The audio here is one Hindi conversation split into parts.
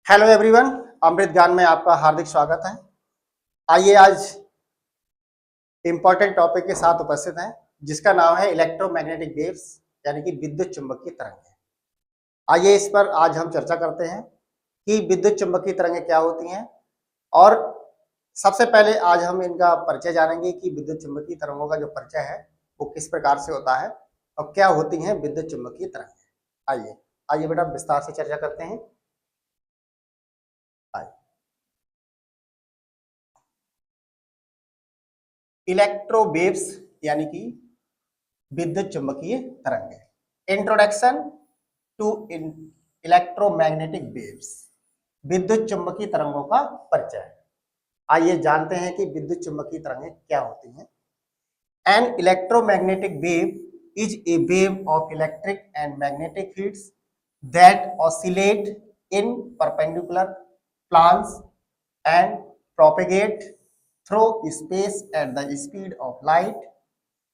हेलो एवरीवन, अमृत ज्ञान में आपका हार्दिक स्वागत है। आइए आज इंपॉर्टेंट टॉपिक के साथ उपस्थित हैं जिसका नाम है इलेक्ट्रोमैग्नेटिक वेव्स यानी कि विद्युत चुंबकीय तरंगें। आइए इस पर आज हम चर्चा करते हैं कि विद्युत चुंबकीय तरंगें क्या होती हैं और सबसे पहले आज हम इनका परिचय जानेंगे कि विद्युत चुंबकीय तरंगों का जो परिचय है वो किस प्रकार से होता है और क्या होती हैं विद्युत चुंबकीय तरंगें। आइए आइए बेटा विस्तार से चर्चा करते हैं। इलेक्ट्रोवेव्स यानी कि विद्युत चुंबकीय तरंगें। इंट्रोडक्शन टू इलेक्ट्रोमैग्नेटिक वेव्स, विद्युत चुंबकीय तरंगों का परिचय। आइए जानते हैं कि विद्युत चुंबकीय तरंगें क्या होती हैं। N electromagnetic wave is a wave of electric and magnetic fields that oscillate in perpendicular plans and propagate through space at the speed of light.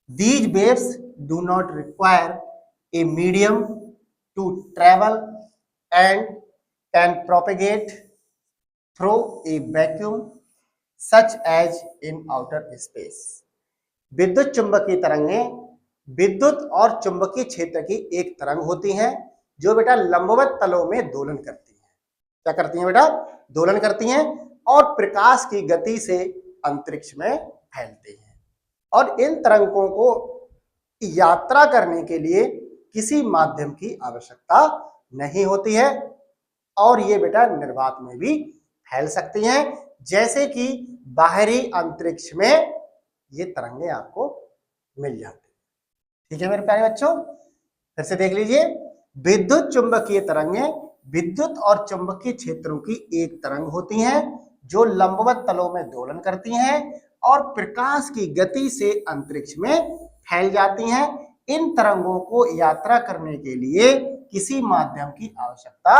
These waves do not require a medium to travel and can propagate through a vacuum such as in outer space. विद्युत चुंबकीय तरंगें विद्युत और चुंबकीय क्षेत्र की एक तरंग होती हैं जो बेटा लंबवत तलों में दोलन करती हैं। क्या करती हैं बेटा? दोलन करती हैं और प्रकाश की गति से अंतरिक्ष में फैलते हैं और इन तरंगों को यात्रा करने के लिए किसी माध्यम की आवश्यकता नहीं होती है और ये बेटा निर्वात में भी फैल सकती हैं, जैसे कि बाहरी अंतरिक्ष में ये तरंगें आपको मिल जाती हैं। ठीक है मेरे प्यारे बच्चों, फिर से देख लीजिए। विद्युत चुंबकीय तरंगें विद्युत और चुंबकीय क्षेत्रों की एक तरंग होती हैं जो लंबवत तलों में दोलन करती हैं और प्रकाश की गति से अंतरिक्ष में फैल जाती हैं। इन तरंगों को यात्रा करने के लिए किसी माध्यम की आवश्यकता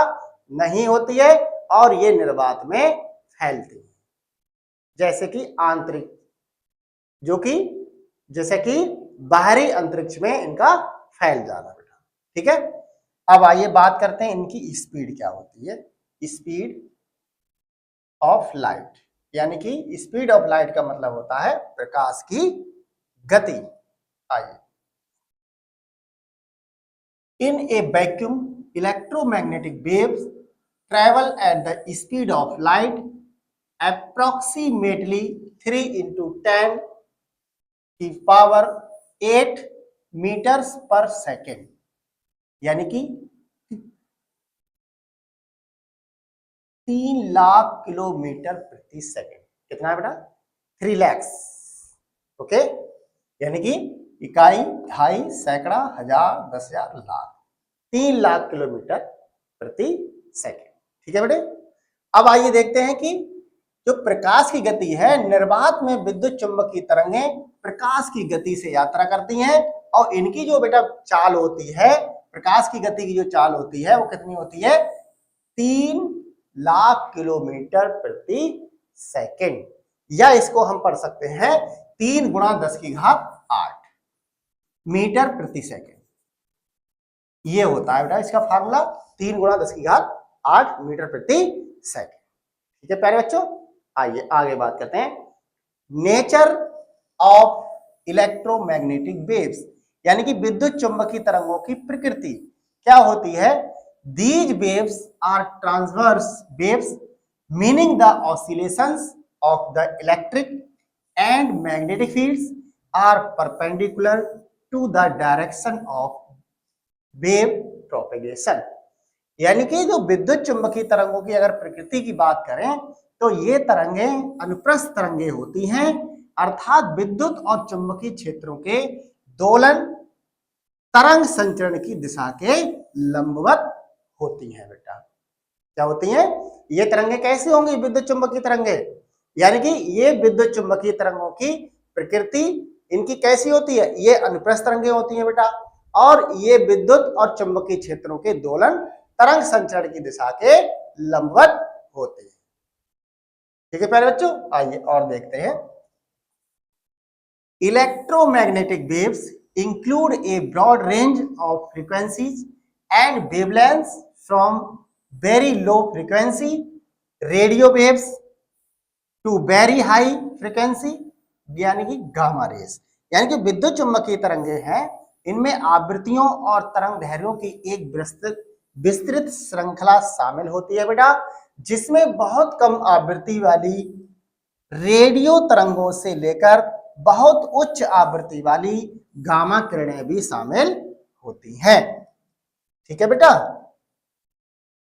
नहीं होती है और ये निर्वात में फैलती हैं, जैसे कि आंतरिक जैसे कि बाहरी अंतरिक्ष में इनका फैल जाना बेटा। ठीक है, अब आइए बात करते हैं इनकी स्पीड क्या होती है। स्पीड ऑफ लाइट यानी कि स्पीड ऑफ लाइट का मतलब होता है प्रकाश की गति। आइए, in a vacuum electromagnetic waves travel at the speed of light approximately 3 into 10 की पावर 8 मीटर्स पर सेकेंड, यानी कि 3 लाख किलोमीटर प्रति सेकेंड। कितना है बेटा? 3 lakhs। ओके, यानी कि इकाई, ढाई, सैकड़ा, हजार, 10,000, लाख, 3 लाख किलोमीटर प्रति सेकेंड। ठीक है बेटे, अब आइए देखते हैं कि जो प्रकाश की गति है, निर्वात में विद्युत चुंबकीय तरंगें प्रकाश की गति से यात्रा करती हैं और इनकी जो बेटा चाल होती है, प्रकाश की गति की जो चाल होती है वो कितनी होती है? 3 लाख किलोमीटर प्रति सेकेंड, या इसको हम पढ़ सकते हैं 3 गुणा 10 की घात 8 मीटर प्रति सेकेंड। ये होता है बेटा इसका फार्मूला, 3 गुणा 10 की घात 8 मीटर प्रति सेकेंड। ठीक है प्यारे बच्चों, आइए आगे बात करते हैं। नेचर ऑफ इलेक्ट्रोमैग्नेटिक वेव्स यानी कि विद्युत चुंबकीय तरंगों की प्रकृति क्या होती है? These waves are transverse waves, meaning the oscillations of the electric and magnetic fields are perpendicular to the direction of wave propagation। यानी कि जो विद्युत चुंबकीय तरंगों की अगर प्रकृति की बात करें तो ये तरंगें अनुप्रस्थ तरंगें होती हैं, अर्थात विद्युत और चुंबकीय क्षेत्रों के दोलन तरंग संचरण की दिशा के लंबवत होती हैं बेटा। क्या होती हैं? ये तरंगें कैसी होंगी? विद्युत चुंबकीय तरंगें, यानी कि ये विद्युत चुंबकीय तरंगों की प्रकृति इनकी कैसी होती है? ये अनुप्रस्थ तरंगें होती हैं बेटा, और ये विद्युत और चुंबकीय क्षेत्रों के दोलन तरंग संचरण की दिशा के लंबवत होते हैं। ठीक है प्यारे बच्चों, आइए और देखते हैं। Electromagnetic waves include a broad range of frequencies and wavelengths from very low frequency radio waves to very high frequency यानी कि गामा रेस। यानी कि विद्युत चुम्बकीय तरंगे हैं, इनमें आवृत्तियों और तरंग दैर्घ्यों की एक विस्तृत श्रृंखला शामिल होती है बेटा, जिसमें बहुत कम आवृत्ति वाली रेडियो तरंगों से लेकर बहुत उच्च आवृत्ति वाली गामा किरणें भी शामिल होती हैं। ठीक है बेटा।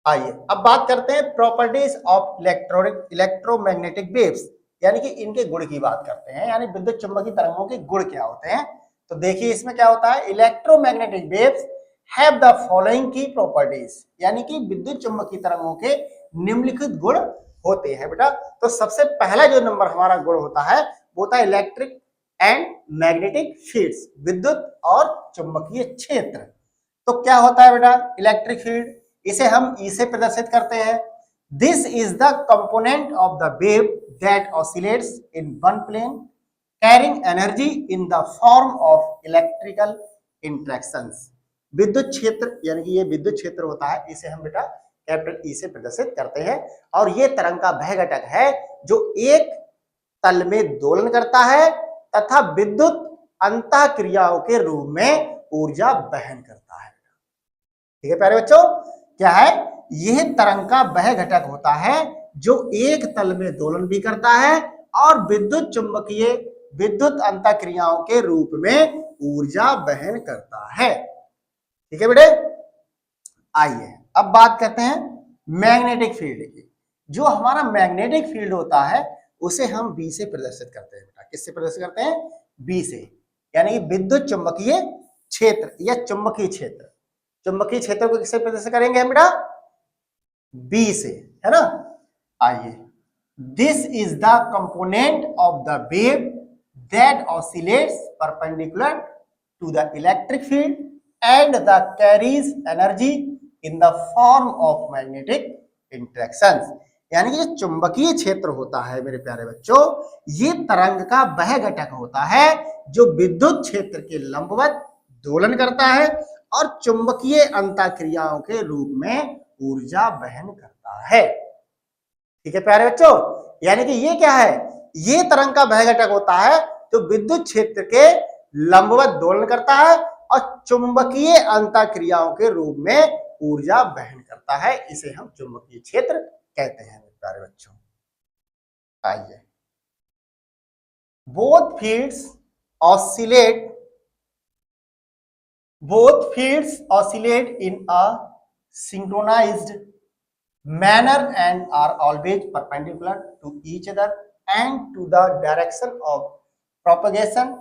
आइए अब बात करते हैं प्रॉपर्टीज ऑफ इलेक्ट्रोमैग्नेटिक वेव्स, यानी कि इनके गुण की बात करते हैं, यानी विद्युत चुम्बकीय तरंगों के गुण क्या होते हैं। तो देखिए इसमें क्या होता है, electromagnetic waves have the following की प्रॉपर्टीज, यानी कि विद्युत चुम्बकीय तरंगों के निम्नलिखित गुण होते हैं बेटा। तो सबसे पहला जो नंबर हमारा गुण होता है वो होता है इलेक्ट्रिक एंड मैग्नेटिक फील्ड्स, विद्युत और चुंबकीय क्षेत्र। तो क्या होता है बेटा इलेक्ट्रिक फील्ड, इसे हम ई से प्रदर्शित करते हैं। This is the component of the wave that oscillates in one plane carrying energy in the form of electrical interactions. विद्युत क्षेत्र यानी कि ये विद्युत क्षेत्र होता है, इसे हम बेटा कैपिटल ई से प्रदर्शित करते हैं। और ये तरंग का वह घटक है जो एक तल में दोलन करता है तथा विद्युत अंतःक्रियाओं के रूप में ऊर्जा वहन करता है। ठीक है प्यारे बच्चों, क्या है, यह तरंग का वह घटक होता है जो एक तल में दोलन भी करता है और विद्युत चुंबकीय विद्युत अंतःक्रियाओं के रूप में ऊर्जा वहन करता है। ठीक है बेटे। आइए अब बात करते हैं मैग्नेटिक फील्ड की। जो हमारा मैग्नेटिक फील्ड होता है उसे हम बी से प्रदर्शित करते हैं बेटा। किससे प्रदर्शित करते हैं, बी से, यानी कि विद्युत चुंबकीय क्षेत्र या चुंबकीय क्षेत्र। चुंबकीय क्षेत्र को किससे प्रदर्शित करेंगे हम बेटा, बी से, है ना। आइए, this is the component of the wave that oscillates perpendicular to the electric field and the carries energy in the form of magnetic interactions. यानी कि जो चुंबकीय क्षेत्र होता है मेरे प्यारे बच्चों, ये तरंग का वह घटक होता है जो विद्युत क्षेत्र के लंबवत दोलन करता है और चुंबकीय अंतःक्रियाओं के रूप में ऊर्जा वहन करता है। ठीक है प्यारे बच्चों, यानी कि ये क्या है, ये तरंग का वह घटक होता है जो विद्युत क्षेत्र के लंबवत दोलन करता है और चुंबकीय अंतःक्रियाओं के रूप में ऊर्जा वहन करता है। इसे हम चुंबकीय क्षेत्र कहते हैं प्यारे बच्चों। आइए, both fields oscillate in a synchronized manner and are always perpendicular to each other and to the direction of propagation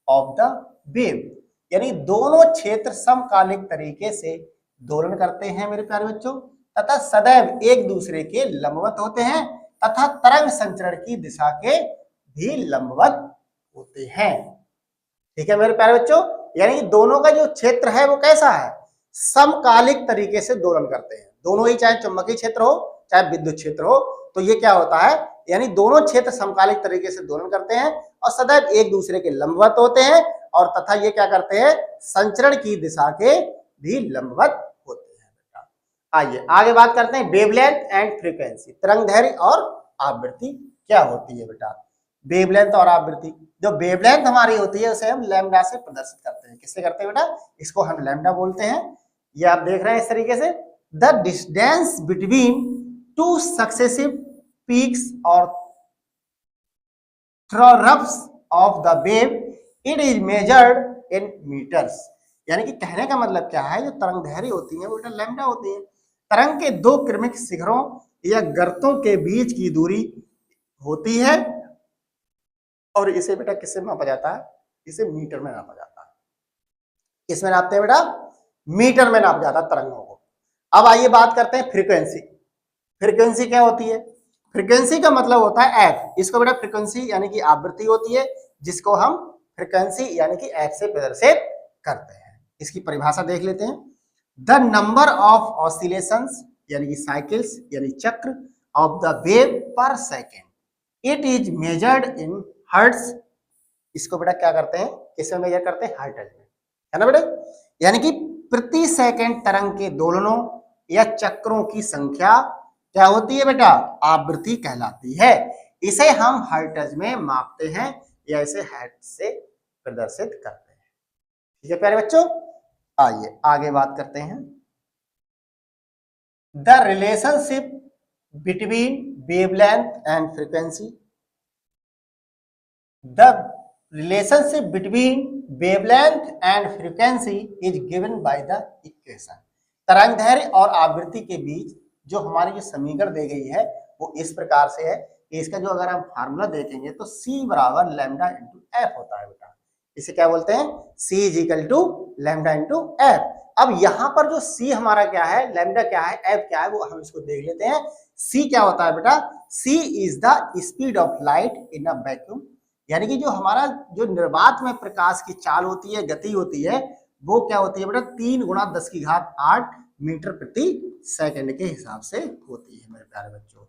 of the wave। यानी दोनों क्षेत्र समकालिक तरीके से दोलन करते हैं मेरे प्यारे बच्चों तथा सदैव एक दूसरे के लंबवत होते हैं तथा तरंग संचरण की दिशा के भी लंबवत होते हैं। ठीक है मेरे प्यारे बच्चों, यानी कि दोनों का जो क्षेत्र है वो कैसा है, समकालिक तरीके से दोलन करते हैं। दोनों ही, चाहे चुंबकीय क्षेत्र हो चाहे विद्युत क्षेत्र हो, तो ये क्या होता है, यानी दोनों क्षेत्र समकालिक तरीके से दोलन करते हैं और सदैव एक दूसरे के लंबवत होते हैं और तथा ये क्या करते हैं, संचरण की दिशा के भी लंबवत होते हैं बेटा। आइए आगे बात करते हैं वेवलेंथ एंड फ्रीक्वेंसी। तरंग दैर्घ्य और आवृत्ति क्या होती है बेटा। वेवलेंथ और आवृत्ति, जो वेवलेंथ हमारी होती है उसे हम लैम्डा से प्रदर्शित करते हैं। किससे करते हैं बेटा, इसको हम लैम्डा बोलते हैं। ये आप देख रहे हैं इस तरीके से, the distance between two successive peaks और troughs of the wave, it is measured in metres. यानी कि कहने का मतलब क्या है, जो तरंग दैर्घ्य होती है वो बेटा लैम्डा होती है। तरंग के दो क्रमिक शिखरों या गर्तों के बीच की दूरी होती है और इसे बेटा किससे मापा जाता है, इसे मीटर में नापा जाता है। किसमें नापते हैं बेटा, मीटर में नापा जाता है तरंगों को। अब आइए बात करते हैं फ्रीक्वेंसी। फ्रीक्वेंसी क्या होती है, फ्रीक्वेंसी का मतलब होता है एफ। इसको बेटा फ्रीक्वेंसी यानी कि आवृत्ति होती है, जिसको हम फ्रीक्वेंसी यानी कि एफ से प्रदर्शित करते हैं। इसकी परिभाषा देख लेते हैं। द नंबर ऑफ ऑसिलेशंस यानी कि साइकिल्स यानी चक्र ऑफ द वेव पर second, it is measured in hertz. इसको बेटा क्या करते हैं, किसमें मेजर करते हैं, हर्ट्ज में, है ना बेटा। यानी कि प्रति सेकंड तरंग के दोलनों या चक्रों की संख्या क्या होती है बेटा, आवृत्ति कहलाती है। इसे हम हर्ट्ज में मापते हैं या इसे हर्ट्ज से प्रदर्शित करते हैं। ठीक है प्यारे बच्चों, आइए आगे बात करते हैं। The relationship between wavelength and frequency. The relationship between wavelength and frequency is given by the equation. तरंगदैर्घ्य और आवृत्ति के बीच जो हमारी जो समीकरण दी गई है वो इस प्रकार से है कि इसका जो अगर हम फार्मूला देखेंगे तो C बराबर लैम्डा इंटू एफ होता है बेटा। इसे क्या बोलते हैं, C is equal to lambda into F. अब यहाँ पर जो C हमारा क्या है, लैम्डा क्या है, एफ क्या है, वो हम इसको देख लेते हैं। C क्या होता है बेटा, C is the speed of light in a vacuum, यानी कि जो हमारा जो निर्वात में प्रकाश की चाल होती है, गति होती है, वो क्या होती है बेटा 3 गुणा 10 की घात 8 मीटर प्रति सेकंड के हिसाब से होती है मेरे प्यारे बच्चों,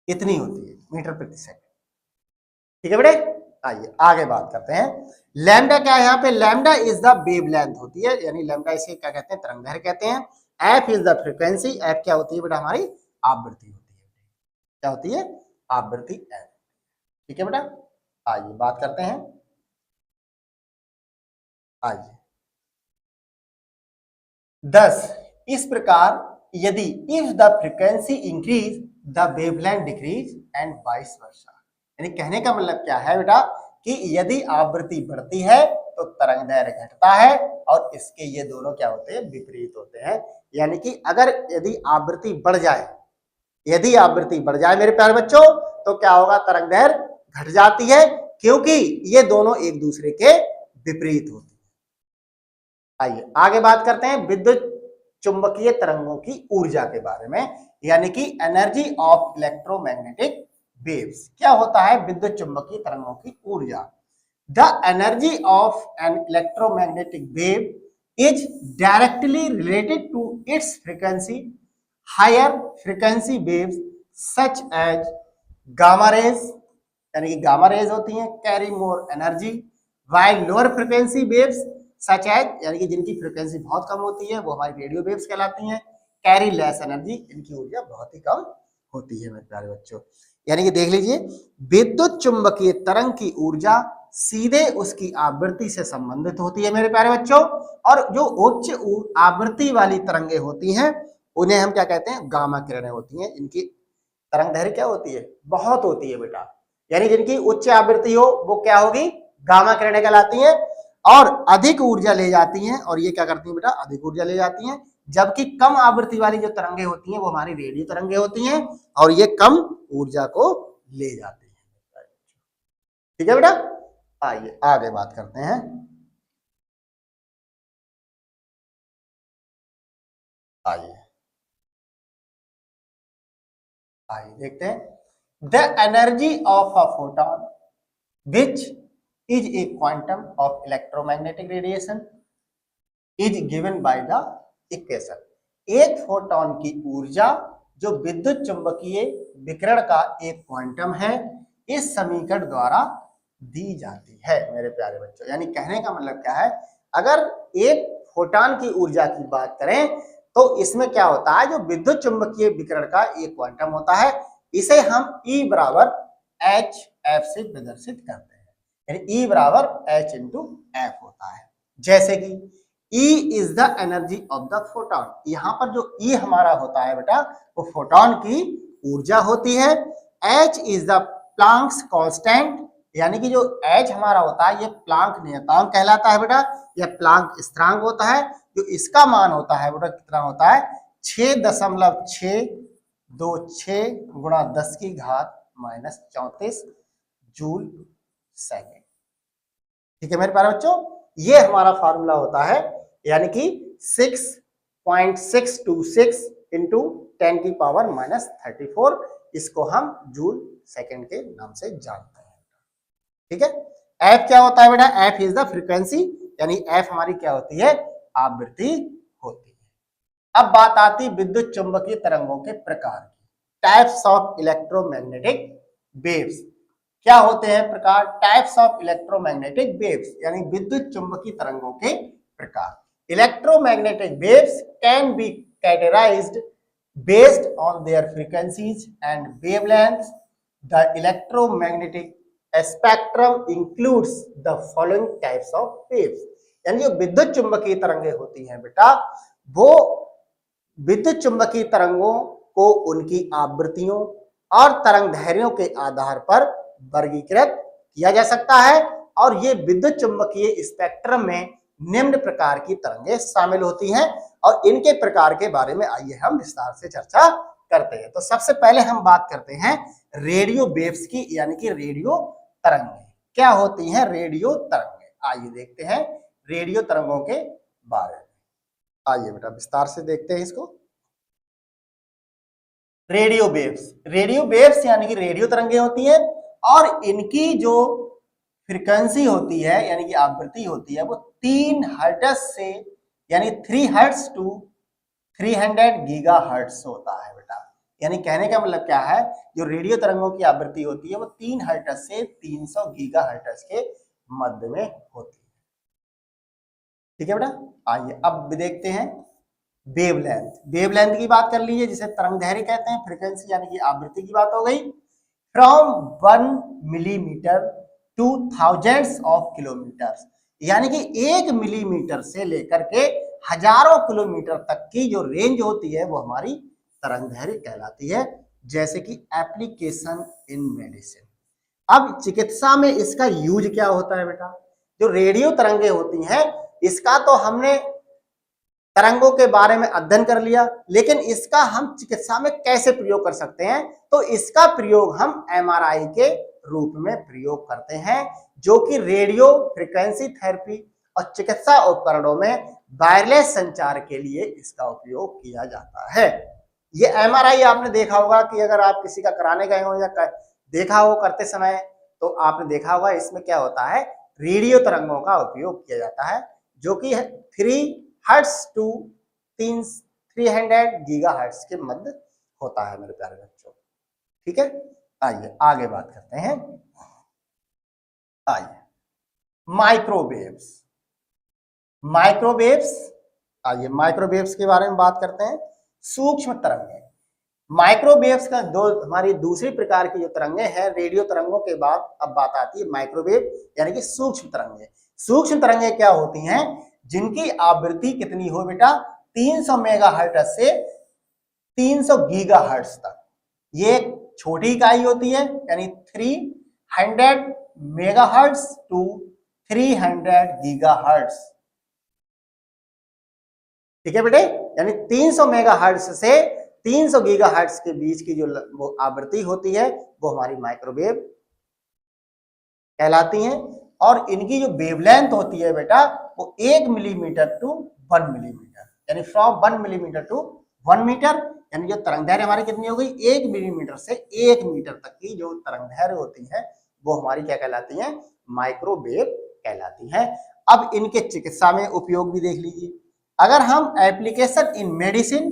इतनी होती है मीटर प्रति सेकंड। ठीक है बेटे, आइए आगे बात करते हैं। लैम्डा क्या है यहाँ पे, लैम्डा इज द वेवलेंथ होती है, यानी लैम्डा इसे क्या कहते हैं, तरंगदैर्घ्य कहते हैं। F is the frequency, F क्या होती है बेटा, हमारी आवृत्ति होती है। क्या होती है, आवृत्ति एफ। ठीक है बेटा, आइए बात करते हैं। आइए 10 इस प्रकार यदि if the frequency increase the wavelength decrease and vice versa, यानी कहने का मतलब क्या है बेटा कि यदि आवृत्ति बढ़ती है तो तरंगदैर्घ्य घटता है और इसके ये दोनों क्या होते हैं, विपरीत होते हैं। यानी कि अगर यदि आवृत्ति बढ़ जाए, यदि आवृत्ति बढ़ जाए मेरे प्यारे बच्चों तो क्या होगा, तरंगदैर्घ्य घट जाती है, क्योंकि ये दोनों एक दूसरे के विपरीत होते हैं। आइए आगे बात करते हैं विद्युत चुंबकीय तरंगों की ऊर्जा के बारे में, यानी कि एनर्जी ऑफ इलेक्ट्रोमैग्नेटिक वेव्स। क्या होता है विद्युत चुंबकीय तरंगों की ऊर्जा। The energy of an electromagnetic wave is directly related to its frequency. Higher frequency waves such as gamma rays, यानी कि गामा रेज होती हैं, carry more energy, while lower frequency waves such as, यानी कि जिनकी फ्रीक्वेंसी बहुत कम होती है वो हमारी रेडियो वेव्स कहलाती हैं, कैरी लेस एनर्जी, इनकी ऊर्जा बहुत ही कम होती है मेरे प्यारे बच्चों। यानी कि देख लीजिए, विद्युत चुंबकीय तरंग की ऊर्जा सीधे उसकी आवृत्ति से संबंधित होती है मेरे प्यारे बच्चों, और जो उच्च आवृत्ति वाली तरंगे होती हैं उन्हें हम क्या कहते हैं, गामा किरणें होती हैं। इनकी तरंगदैर्घ्य क्या होती है, बहुत होती है बेटा, यानी जिनकी उच्च आवृत्ति हो वो क्या होगी, गामा किरणें कहलाती हैं, और अधिक ऊर्जा ले जाती हैं, और ये क्या करती हैं बेटा, अधिक ऊर्जा ले जाती हैं। जबकि कम आवृत्ति वाली जो तरंगे होती हैं वो हमारी रेडियो तरंगे होती हैं, और ये कम ऊर्जा को ले जाती हैं। ठीक है बेटा, आइए आगे बात करते हैं। आइए देखते हैं। The energy of a photon which is a quantum of electromagnetic radiation is given by the equation. एक फोटॉन की ऊर्जा जो विद्युत चुंबकीय विकिरण का एक क्वांटम है, इस समीकरण द्वारा दी जाती है मेरे प्यारे बच्चों। यानी कहने का मतलब क्या है, अगर एक फोटॉन की ऊर्जा की बात करें तो इसमें क्या होता है, जो विद्युत चुंबकीय विकिरण का एक क्वांटम होता है, इसे हम E बराबर एच एफ से प्रदर्शित करते हैं, यानी E बराबर H इंटू एफ होता है। जैसे कि E is the energy of the photon, यहाँ पर जो E हमारा होता है बेटा वो फोटॉन की ऊर्जा होती है। H is the Planck's constant, यानी कि जो H हमारा होता है ये प्लांक नियतांक कहलाता है बेटा, यह प्लांक स्थिरांक होता है, जो इसका मान होता है बेटा कितना होता है, 6.626 गुणा 10 की घात -34 जूल सेकेंड। ठीक है मेरे प्यारे बच्चों, ये हमारा फार्मूला होता है, यानी कि 6.626 इंटू 10 की पावर -34, इसको हम जूल सेकेंड के नाम से जानते हैं। ठीक है, एफ क्या होता है बेटा, एफ इज द फ्रीक्वेंसी, यानी एफ हमारी क्या होती है, आवृत्ति होती है। अब बात आती है विद्युत चुंबकीय तरंगों के प्रकार की, टाइप्स ऑफ इलेक्ट्रोमैग्नेटिक वेव्स। क्या होते हैं प्रकार, टाइप्स ऑफ इलेक्ट्रोमैग्नेटिक वेव्स, यानी विद्युत चुंबकीय तरंगों के प्रकार। Electromagnetic waves can be categorized based on their frequencies and wavelengths. The electromagnetic spectrum includes the following types of waves. यानी जो विद्युत चुंबकीय तरंगें होती हैं बेटा, वो विद्युत चुंबकीय तरंगों को उनकी आवृत्तियों और तरंग दैर्ध्यों के आधार पर वर्गीकृत किया जा सकता है, और ये विद्युत चुंबकीय स्पेक्ट्रम में निम्न प्रकार की तरंगें शामिल होती हैं, और इनके प्रकार के बारे में आइए हम विस्तार से चर्चा करते हैं। तो सबसे पहले हम बात करते हैं रेडियो वेव्स की, यानी कि रेडियो तरंगें। क्या होती हैं रेडियो तरंगें? आइए देखते हैं रेडियो तरंगों के बारे में। आइए बेटा विस्तार से देखते हैं इसको। रेडियो वेव्स यानी कि रेडियो तरंगें होती है, और इनकी जो फ्रीक्वेंसी होती है यानी कि आवृत्ति होती है वो 3 हर्ट्ज से यानी 3 हर्ट्ज टू 300 गीगाहर्ट्ज होता है बेटा। यानी कहने का मतलब क्या है, जो रेडियो तरंगों की आवृत्ति होती है वो 3 हर्ट्ज से 300 गीगाहर्ट्ज के मध्य में होती है। ठीक है बेटा। आइए अब देखते हैं वेवलेंथ की बात कर लीजिए, जिसे तरंग दैर्ध्य कहते हैं। फ्रीक्वेंसी यानी कि आवृत्ति की बात हो गई। From 1 millimetre two thousands of kilometres, यानी कि 1 मिलीमीटर से लेकर के हजारों किलोमीटर तक की जो रेंज होती है वो हमारी तरंग दैर्ध्य कहलाती है। जैसे कि एप्लीकेशन इन मेडिसिन। अब चिकित्सा में इसका यूज क्या होता है बेटा? जो रेडियो तरंगें होती हैं इसका तो हमने तरंगों के बारे में अध्ययन कर लिया, लेकिन इसका हम चिकित्सा में कैसे प्रयोग कर सकते हैं? तो इसका प्रयोग हम एमआरआई के रूप में प्रयोग करते हैं, जो कि रेडियो फ्रीक्वेंसी थेरेपी और चिकित्सा उपकरणों में वायरलेस संचार के लिए इसका उपयोग किया जाता है। ये एमआरआई आपने देखा होगा कि अगर आप किसी का कराने गए हो या देखा हो करते समय, तो आपने देखा होगा इसमें क्या होता है, रेडियो तरंगों का उपयोग किया जाता है, जो कि 3 हर्ट्ज टू 300 गीगाहर्ट्ज के मध्य होता है मेरे प्यारे बच्चों। ठीक है, आइए आगे बात करते हैं। आइए माइक्रोवेव्स आइए माइक्रोवेव्स के बारे में बात करते हैं। सूक्ष्म तरंगें। माइक्रोवेव्स का दो हमारी दूसरी प्रकार की जो तरंगें हैं रेडियो तरंगों के बाद अब बात आती है माइक्रोवेव यानी कि सूक्ष्म तरंगें। सूक्ष्म तरंगें क्या होती हैं? जिनकी आवृत्ति कितनी हो बेटा? 300 मेगाहर्ट्ज से 300 गीगाहर्ट्ज तक। ये एक छोटी इकाई होती है, यानी 300 मेगाहर्ट्ज टू 300 गीगाहर्ट्ज। ठीक है बेटे, यानी 300 मेगाहर्ट्ज से 300 गीगाहर्ट्ज के बीच की जो वो आवृत्ति होती है वो हमारी माइक्रोवेव कहलाती हैं। और इनकी जो वेवलेंथ होती है बेटा वो 1 मिलीमीटर टू 1 मिलीमीटर, यानी फ्रॉम 1 मिलीमीटर टू 1 मीटर, यानी जो तरंग दैर्ध्य हमारी कितनी हो गई? 1 मिलीमीटर से 1 मीटर तक की जो तरंग दैर्ध्य होती है वो हमारी क्या कहलाती है? माइक्रोवेव कहलाती है। अब इनके चिकित्सा में उपयोग भी देख लीजिए। अगर हम application in medicine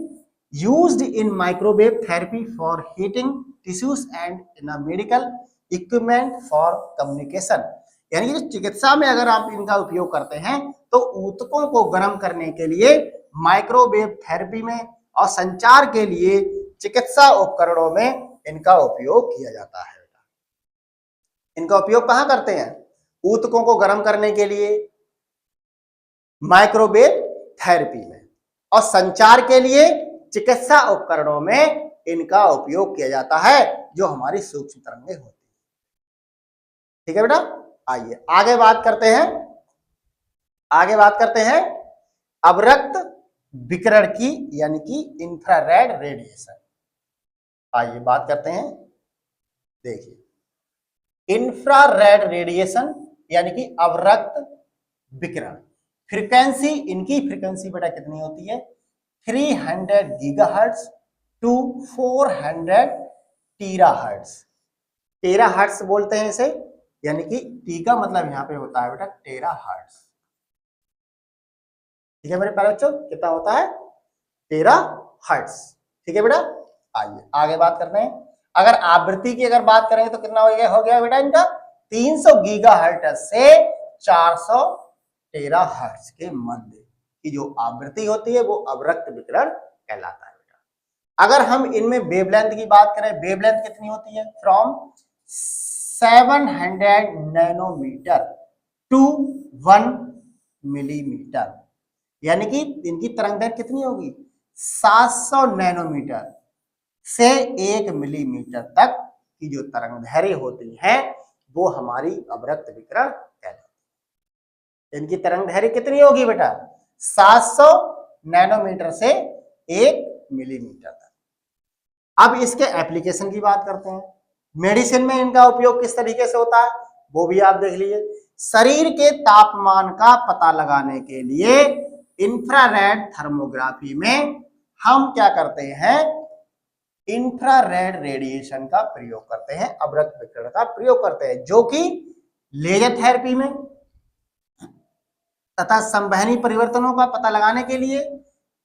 used in microwave therapy for heating tissues and in a medical equipment for communication, यानी कि चिकित्सा में अगर आप इनका उपयोग करते हैं तो ऊतकों को गर्म करने के लिए माइक्रोवेव थेरेपी में और संचार के लिए चिकित्सा उपकरणों में इनका उपयोग किया जाता है। इनका उपयोग कहां करते हैं? ऊतकों को गर्म करने के लिए माइक्रोवेव थेरेपी में, और संचार के लिए चिकित्सा उपकरणों में इनका उपयोग किया जाता है, जो हमारी सूक्ष्म तरंगें होती है। ठीक है बेटा, आइए आगे बात करते हैं अवरक्त विकिरण की, यानी कि इंफ्रारेड रेडिएशन। आइए बात करते हैं। देखिए इंफ्रारेड रेडिएशन यानी कि अवरक्त विकिरण। फ्रीक्वेंसी, इनकी फ्रीक्वेंसी बेटा कितनी होती है? 300 गीगाहर्ट्ज टू 400 टेराहर्ट्ज। टेराहर्ट्ज बोलते हैं इसे, यानी कि टी का मतलब यहां पे होता है बेटा टेराहर्ट्ज। ठीक है मेरे प्यारे बच्चों, कितना होता है? टेराहर्ट्ज। ठीक है बेटा, आइए आगे बात करते हैं। अगर आवृत्ति की अगर बात करेंगे तो कितना हो गया बेटा इनका? 300 गीगाहर्ट्ज से 400 टेराहर्ट्ज के मध्य की जो आवृत्ति होती है वो अवरक्त विकिरण कहलाता है बेटा। अगर हम इनमें वेवलेंथ की बात करें, वेवलेंथ कितनी होती है? फ्रॉम 700 नैनोमीटर टू 1 मिलीमीटर, यानी कि इनकी तरंगदैर्घ्य कितनी होगी? 700 नैनोमीटर से 1 मिलीमीटर तक की जो तरंगदैर्घ्य होती है वो हमारी अवरक्त विकिरण कहलाती है। इनकी तरंगदैर्घ्य कितनी होगी बेटा? 700 नैनोमीटर से 1 मिलीमीटर तक। अब इसके एप्लीकेशन की बात करते हैं। मेडिसिन में इनका उपयोग किस तरीके से होता है वो भी आप देख लीजिए। शरीर के तापमान का पता लगाने के लिए इंफ्रारेड थर्मोग्राफी में हम क्या करते हैं? इंफ्रारेड रेडिएशन का प्रयोग करते हैं, अवरक्त विकिरण का प्रयोग करते हैं, जो कि लेजर थेरेपी में तथा संवहनी परिवर्तनों का पता लगाने के लिए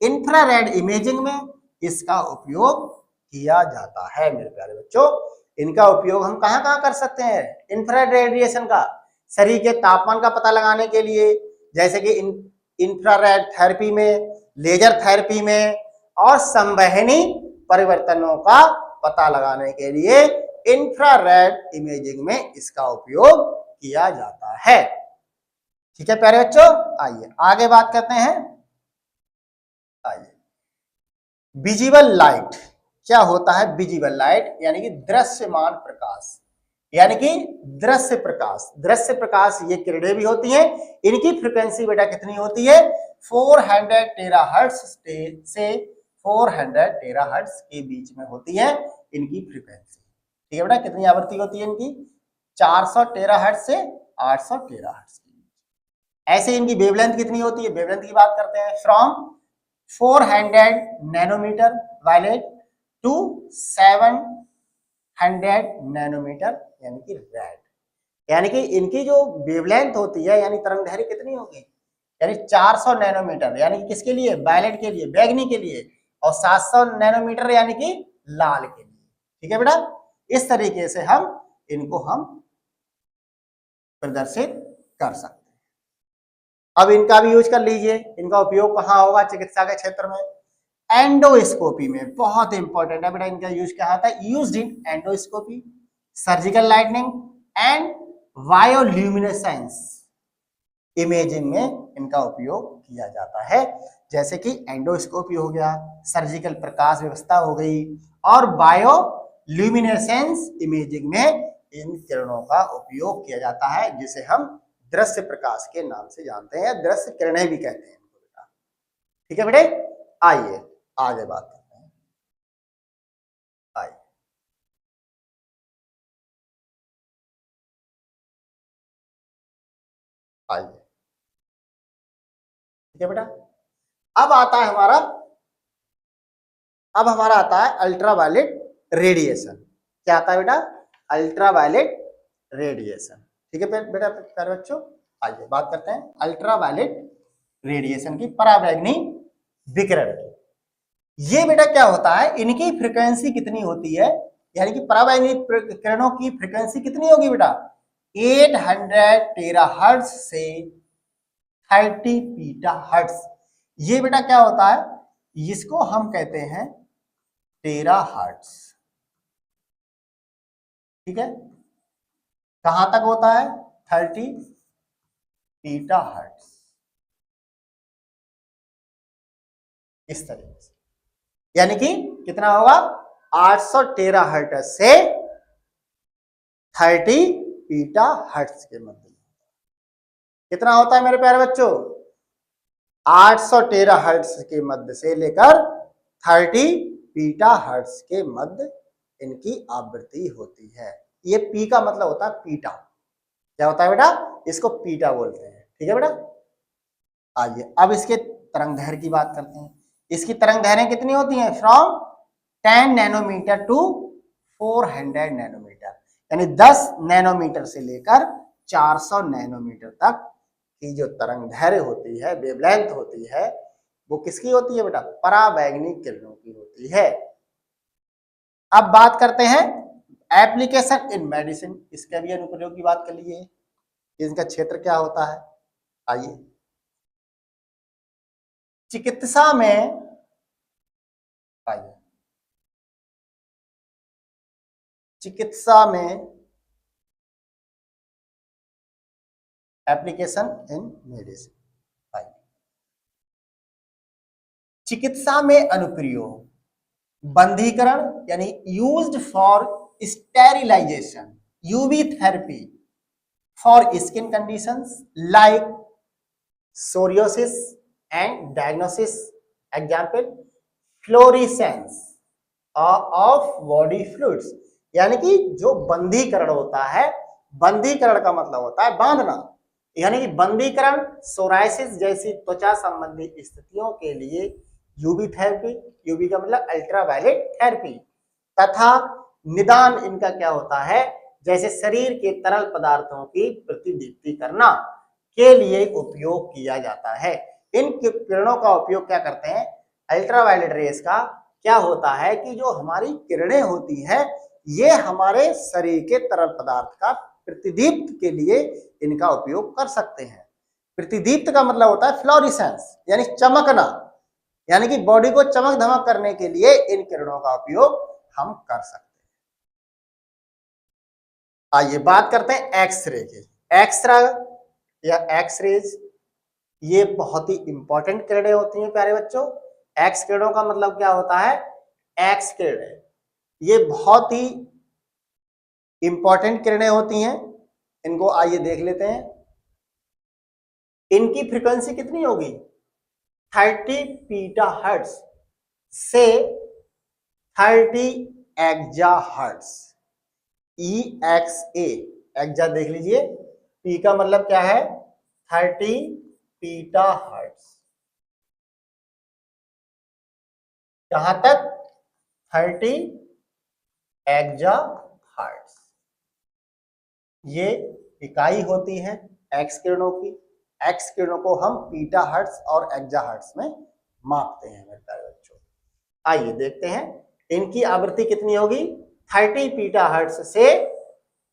इंफ्रारेड इमेजिंग में इसका उपयोग किया जाता है। मेरे प्यारे बच्चों, इनका उपयोग हम कहां कहां कर सकते हैं? इंफ्रारेड रेडिएशन का शरीर के तापमान का पता लगाने के लिए, जैसे कि इंफ्रारेड थेरेपी में, लेजर थेरेपी में, और संवहनी परिवर्तनों का पता लगाने के लिए इंफ्रारेड इमेजिंग में इसका उपयोग किया जाता है। ठीक है प्यारे बच्चों, आइए आगे बात करते हैं। आइए, विजिबल लाइट क्या होता है? विजिबल लाइट यानी कि दृश्यमान प्रकाश, यानी कि दृश्य प्रकाश। दृश्य प्रकाश ये किरणें भी होती हैं। इनकी फ्रीक्वेंसी बेटा कितनी होती है? 400 टेराहर्ट्ज से 400 टेराहर्ट्ज के बीच में होती है इनकी फ्रीक्वेंसी। ठीक है बेटा, कितनी आवृत्ति होती है इनकी? 400 टेराहर्ट्ज से 800 टेराहर्ट्ज के बीच। ऐसे इनकी वेवलेंथ कितनी होती है? वेवलेंथ की बात करते हैं। From 400 nanometre violet to 700 nanometre यानी कि रेड। यानी कि इनकी जो वेवलेंथ होती है यानी तरंगदैर्घ्य कितनी होगी? यानी 400 नैनोमीटर यानी कि किसके लिए? वायलेट के लिए, बैगनी के लिए, और 700 नैनोमीटर यानी कि लाल के लिए। ठीक है बेटा, इस तरीके से हम इनको प्रदर्शित कर सकते हैं। अब इनका भी यूज कर लीजिए। इनका उपयोग कहाँ होगा? चिकित्सा के क्षेत्र में, एंडोस्कोपी में। बहुत इंपॉर्टेंट है बेटा, इनका यूज क्या होता है? Used in endoscopy, surgical lightning and bioluminescence imaging में इनका उपयोग किया जाता है। जैसे कि एंडोस्कोपी हो गया, सर्जिकल प्रकाश व्यवस्था हो गई, और बायोल्यूमिनेसेंस इमेजिंग में इन किरणों का उपयोग किया जाता है, जिसे हम दृश्य प्रकाश के नाम से जानते हैं, दृश्य किरणें भी कहते हैं इनको बेटा। ठीक है बेटे, आइए आगे बात करते हैं। आइए, आइए, ठीक है बेटा। अब आता है हमारा अल्ट्रावायलेट रेडिएशन। क्या आता है बेटा? Ultraviolet radiation. ठीक है बेटा प्यारे बच्चों, आइए बात करते हैं अल्ट्रावायलेट रेडिएशन की, पराबैंगनी विकिरण की। ये बेटा क्या होता है? इनकी फ्रीक्वेंसी कितनी होती है? यानी कि पराबैंगनी किरणों की फ्रीक्वेंसी कितनी होगी बेटा? 800 टेराहर्ट्ज से 30 पीटाहर्ट्ज। ये बेटा क्या होता है? इसको हम कहते हैं टेराहर्ट्ज। ठीक है, कहां तक होता है? 30 पीटाहर्ट्ज। इस तरीके से, यानी कि कितना होगा? 800 टेराहर्ट्ज से 30 पीटाहर्ट्ज के मध्य। कितना होता है मेरे प्यारे बच्चों? 800 टेराहर्ट्ज के मध्य से लेकर 30 पीटाहर्ट्ज के मध्य इनकी आवृत्ति होती है। ये पी का मतलब होता है पीटा। क्या होता है बेटा? इसको पीटा बोलते हैं। ठीक है बेटा, आइए अब इसके तरंगदैर्घ्य की बात करते हैं। इसकी तरंगदैर्घ्य कितनी होती है? फ्रॉम 10 नैनोमीटर टू 400 नैनोमीटर, यानी 10 नैनोमीटर से लेकर 400 नैनोमीटर तक की जो तरंगदैर्घ्य होती है, वेवलेंथ होती है, वो किसकी होती है बेटा? पराबैंगनी किरणों की होती है। अब बात करते हैं एप्लीकेशन इन मेडिसिन। इसके भी अनुप्रयोग की बात कर लीजिए, इनका क्षेत्र क्या होता है। आइए, चिकित्सा में आइए, चिकित्सा में एप्लीकेशन इन मेडिसिन। चिकित्सा में अनुप्रयोग, बंधीकरण यानी used for sterilisation, UV therapy for skin conditions like psoriasis and diagnosis, example fluorescence of body fluids, यानी कि जो बंधीकरण होता है, बंधीकरण का मतलब होता है बांधना, यानी कि बंधीकरण सोराइसिस जैसी त्वचा संबंधी स्थितियों के लिए यूवी थेरेपी, यूवी का मतलब अल्ट्रावायलेट थेरेपी, तथा निदान इनका क्या होता है, जैसे शरीर के तरल पदार्थों की प्रतिदीप्ति करना के लिए उपयोग किया जाता है। इन किरणों का उपयोग क्या करते हैं, अल्ट्रावायलेट रेस का क्या होता है कि जो हमारी किरणें होती है ये हमारे शरीर के तरल पदार्थ का प्रतिदीप्त के लिए इनका उपयोग कर सकते हैं। प्रतिदीप्त का मतलब होता है फ्लोरिसेंस यानी चमकना, यानी कि बॉडी को चमक धमक करने के लिए इन किरणों का उपयोग हम कर सकते हैं। आइए बात करते हैं एक्सरे की। एक्सरे या एक्सरेज ये बहुत ही इंपॉर्टेंट किरणें होती हैं प्यारे बच्चों। एक्स किरणों का मतलब क्या होता है, एक्स किरणें ये बहुत ही इंपॉर्टेंट किरणें होती हैं। इनको आइए देख लेते हैं। इनकी फ्रीक्वेंसी कितनी होगी, 30 पीटाहर्ट्ज से 30 एक्जाहर्ट्ज, EXA एक्जा देख लीजिए, पी का मतलब क्या है 30 पीटाहर्ट्ज, कहां तक 30 एक्जाहर्ट्ज, ये इकाई होती है एक्स किरणों की। एक्स किरणों को हम पीटाहर्ट्ज और एक्जाहर्ट्ज में मापते हैं मेरे प्यारे बच्चों। आइए देखते हैं इनकी आवृत्ति कितनी होगी, 30 पीटाहर्ट्ज से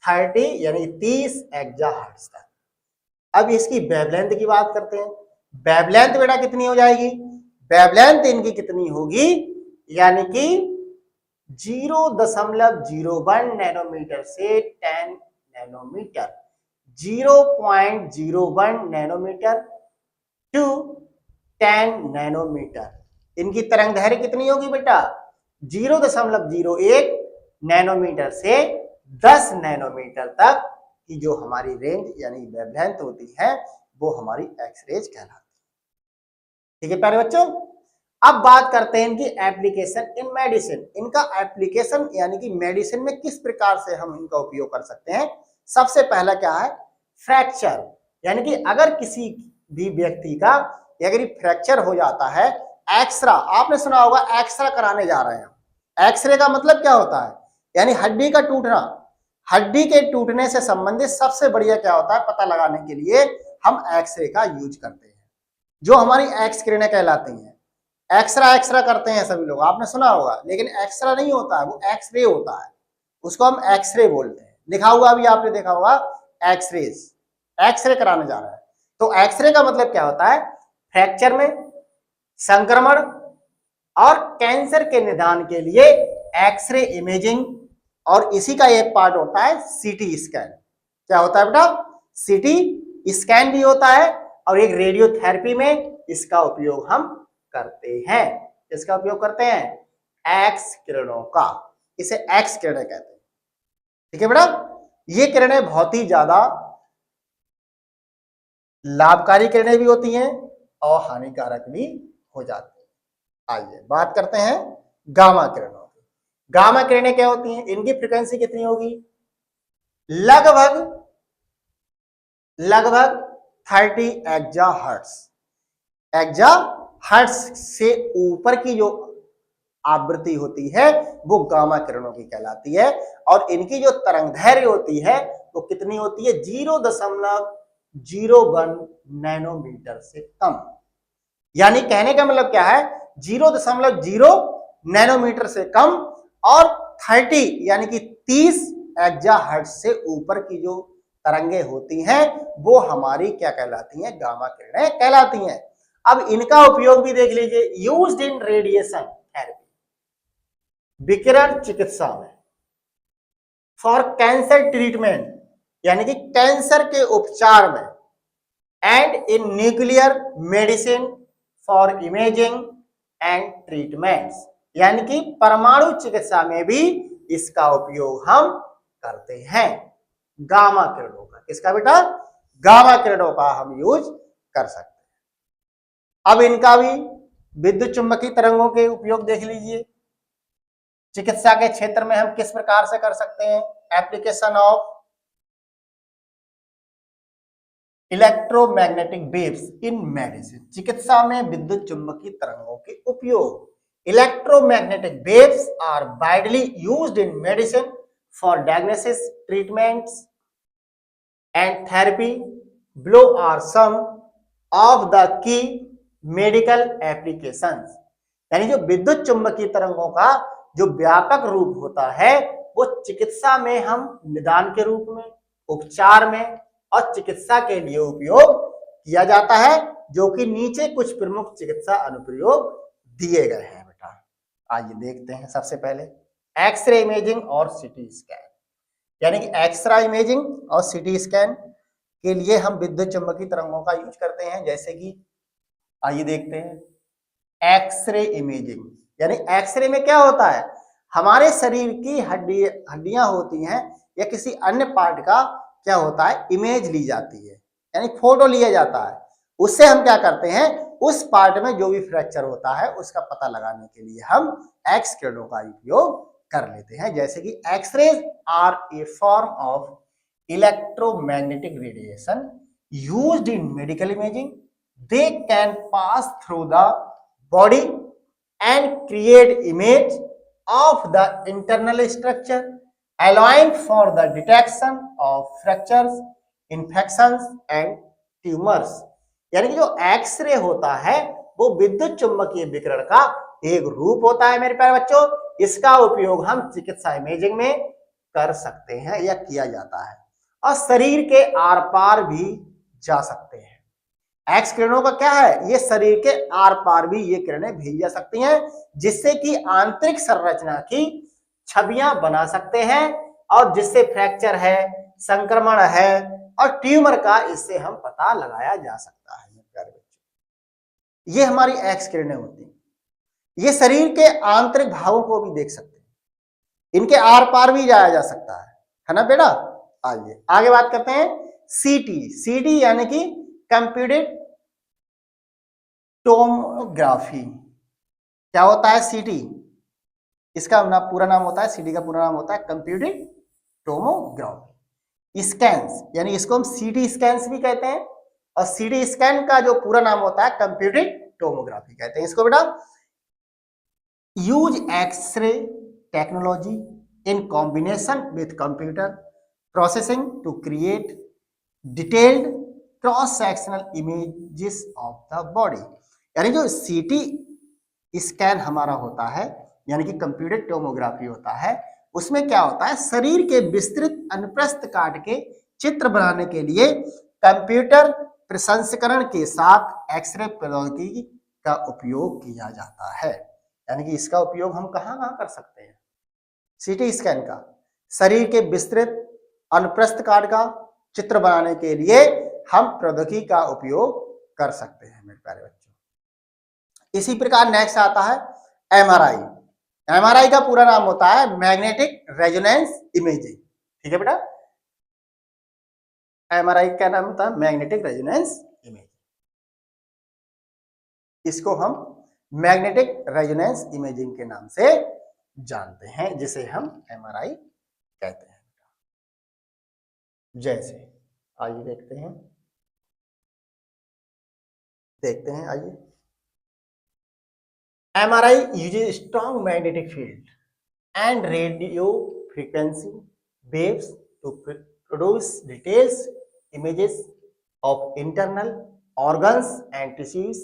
30 यानी 30 एक्जाहर्ट्ज तक। अब इसकी वेवलेंथ की बात करते हैं। वेवलेंथ बेटा कितनी हो जाएगी, वेवलेंथ इनकी कितनी होगी, यानी कि 0.01 नैनोमीटर से 10 नैनोमीटर, 0.01 नैनोमीटर टू 10 नैनोमीटर। इनकी तरंग दैर्घ्य कितनी होगी बेटा, 0.01 नैनोमीटर से 10 नैनोमीटर तक की जो हमारी रेंज यानी वेवलेंथ होती है वो हमारी एक्सरेज कहलाती है। ठीक है प्यारे बच्चों, अब बात करते हैं इनकी एप्लीकेशन इन मेडिसिन। इनका एप्लीकेशन यानी कि मेडिसिन में किस प्रकार से हम इनका उपयोग कर सकते हैं। सबसे पहला क्या है, फ्रैक्चर, यानी कि अगर किसी भी व्यक्ति का अगर फ्रैक्चर हो जाता है, एक्सरा आपने सुना होगा, एक्सरा कराने जा रहे हैं। एक्सरे का मतलब क्या होता है, यानी हड्डी का टूटना। हड्डी के टूटने से संबंधित सबसे बढ़िया क्या होता है पता लगाने के लिए हम एक्सरे का यूज करते हैं, जो हमारी एक्स किरणें कहलाती हैं। एक्सरा एक्सरा करते हैं सभी लोग, आपने सुना होगा, लेकिन एक्सरा नहीं होता है, वो एक्सरे होता है, उसको हम एक्सरे बोलते हैं। लिखा हुआ भी आपने देखा होगा एक्सरेज, एक्सरे कराने जा रहा है। तो एक्सरे का मतलब क्या होता है, फ्रैक्चर में, संक्रमण और कैंसर के निदान के लिए एक्सरे इमेजिंग, और इसी का एक पार्ट होता है सीटी स्कैन। क्या होता है बेटा, सीटी स्कैन भी होता है, और एक रेडियोथेरेपी में इसका उपयोग हम करते हैं। इसका उपयोग करते हैं एक्स किरणों का, इसे एक्स किरणें कहते हैं। ठीक है बेटा, ये किरणें बहुत ही ज्यादा लाभकारी किरणें भी होती हैं और हानिकारक भी हो जाती हैं। आइए बात करते हैं गामा किरणों की। गामा किरणें क्या होती हैं, इनकी फ्रीक्वेंसी कितनी होगी, लगभग 30 एक्जाहर्ट्ज। एक्जाहर्ट्ज से ऊपर की जो आवृत्ति होती है वो गामा किरणों की कहलाती है, और इनकी जो तरंगदैर्घ्य होती है वो कितनी होती है, 0.01 नैनोमीटर से कम। यानी कहने का मतलब क्या है, 0.0 नैनोमीटर से कम, और 30 यानी कि 30 एक्जाहर्ट्ज से ऊपर की जो तरंगे होती हैं वो हमारी क्या कहलाती हैं, गामा किरणें कहलाती हैं। अब इनका उपयोग भी देख लीजिए, यूज्ड इन रेडिएशन थेरेपी। विकिरण चिकित्सा में, फॉर कैंसर ट्रीटमेंट यानी कि कैंसर के उपचार में, and in nuclear medicine for imaging and treatments, यानी कि परमाणु चिकित्सा में भी इसका उपयोग हम करते हैं। गामा किरणों का, किसका बेटा? गामा किरणों का हम यूज कर सकते हैं। अब इनका भी विद्युत चुंबकीय तरंगों के उपयोग देख लीजिए। चिकित्सा के क्षेत्र में हम किस प्रकार से कर सकते हैं? Application of electromagnetic waves in medicine, चिकित्सा में विद्युत चुंबकीय तरंगों के उपयोग। Electromagnetic waves are widely used in medicine for diagnosis, treatments and therapy. Below are some of the key medical applications, यानी जो विद्युत चुंबकीय तरंगों का जो व्यापक रूप होता है वो चिकित्सा में हम निदान के रूप में, उपचार में और चिकित्सा के लिए उपयोग किया जाता है, जो कि नीचे कुछ प्रमुख चिकित्सा अनुप्रयोग दिए गए हैं बेटा। आइए देखते हैं। सबसे पहले एक्सरे इमेजिंग और सीटी स्कैन, यानी कि एक्सरे इमेजिंग और सीटी स्कैन के लिए हम विद्युत चुंबकीय तरंगों का यूज करते हैं। जैसे कि आइए देखते हैं एक्सरे इमेजिंग, यानी एक्सरे में क्या होता है? हमारे शरीर की हड्डियां होती हैं या किसी अन्य पार्ट का क्या होता है? इमेज ली जाती है, यानी फोटो लिया जाता है। उससे हम क्या करते हैं? उस पार्ट में जो भी फ्रैक्चर होता है उसका पता लगाने के लिए हम एक्स किरणों का उपयोग कर लेते हैं। जैसे कि X-rays are a form of electromagnetic radiation used in medical imaging. They can pass through the body and create image of the internal structure, allowing for the detection of fractures, infections and tumors. यानी कि जो एक्सरे होता है वो विद्युत चुंबकीय विकिरण का एक रूप होता है मेरे प्यारे बच्चों। इसका उपयोग हम चिकित्सा इमेजिंग में कर सकते हैं या किया जाता है, और शरीर के आर पार भी जा सकते हैं। एक्स किरणों का क्या है? ये शरीर के आर पार भी ये किरणें भेजी जा सकती हैं, जिससे कि आंतरिक संरचना की छवियां बना सकते हैं, और जिससे फ्रैक्चर है, संक्रमण है और ट्यूमर का इससे हम पता लगाया जा सकता है। ये हमारी एक्स किरणें होती हैं। ये शरीर के आंतरिक भागों को भी देख सकते हैं, इनके आर पार भी जाया जा सकता है ना बेटा। आइए आगे बात करते हैं सीटी। सीटी यानी कि कंप्यूटेड टोमोग्राफी। क्या होता है सीटी? इसका पूरा नाम होता है, सीटी का पूरा नाम होता है कंप्यूटेड टोमोग्राफी। स्कैन्स, यानी इसको हम सीटी स्कैन्स भी कहते हैं, और सीटी स्कैन का जो पूरा नाम होता है कंप्यूटेड टोमोग्राफी कहते हैं इसको बेटा। Use X-ray technology in combination with computer processing to create detailed cross sectional images of the body। यानी जो सीटी स्कैन हमारा होता है, यानी कि कंप्यूटर टोमोग्राफी होता है, उसमें क्या होता है? शरीर के विस्तृत अनुप्रस्थ काट के चित्र बनाने के लिए कंप्यूटर प्रसंस्करण के साथ एक्सरे प्रौद्योगिकी का उपयोग किया जाता है। यानी कि इसका उपयोग हम कहाँ कर सकते हैं? सीटी स्कैन का शरीर के विस्तृत अनुप्रस्थ काट का चित्र बनाने के लिए हम प्रौद्योगिकी का उपयोग कर सकते हैं मेरे प्यारे बच्चों। इसी प्रकार नेक्स्ट आता है एमआरआई। एमआरआई का पूरा नाम होता है मैग्नेटिक रेजोनेंस इमेजिंग। ठीक है बेटा, एमआरआई का नाम होता है मैग्नेटिक रेजोनेंस इमेजिंग। इसको हम मैग्नेटिक रेजोनेंस इमेजिंग के नाम से जानते हैं, जिसे हम एमआरआई कहते हैं। जैसे आइए देखते हैं आइए। MRI uses strong magnetic field and radio frequency waves to produce details images of internal organs and tissues.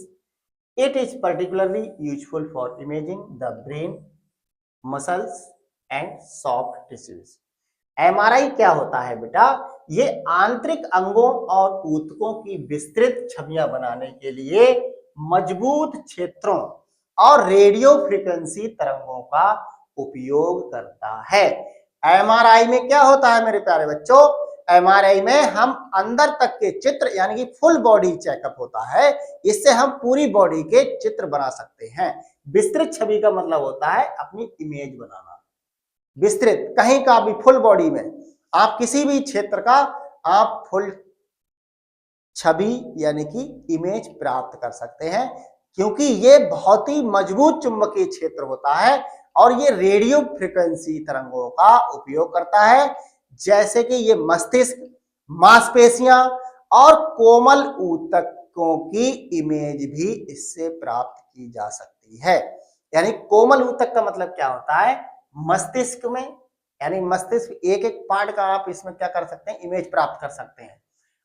It is particularly useful for imaging the brain, muscles and soft tissues. MRI क्या होता है बेटा? ये आंतरिक अंगों और ऊतकों की विस्तृत छवियां बनाने के लिए मजबूत क्षेत्रों और रेडियो फ्रीक्वेंसी तरंगों का उपयोग करता है। एमआरआई में क्या होता है मेरे प्यारे बच्चों, एमआरआई में हम अंदर तक के चित्र यानी कि फुल बॉडी चेकअप होता है, इससे हम पूरी बॉडी के चित्र बना सकते हैं। विस्तृत छवि का मतलब होता है अपनी इमेज बनाना, विस्तृत कहीं का भी फुल बॉडी में आप किसी भी क्षेत्र का आप फुल छवि यानी कि इमेज प्राप्त कर सकते हैं, क्योंकि ये बहुत ही मजबूत चुंबकीय क्षेत्र होता है और ये रेडियो फ्रीक्वेंसी तरंगों का उपयोग करता है, जैसे कि ये मस्तिष्क, मांसपेशियां और कोमल ऊतकों की इमेज भी इससे प्राप्त की जा सकती है। यानी कोमल ऊतक का मतलब क्या होता है, मस्तिष्क में, यानी मस्तिष्क एक एक पार्ट का आप इसमें क्या कर सकते हैं, इमेज प्राप्त कर सकते हैं।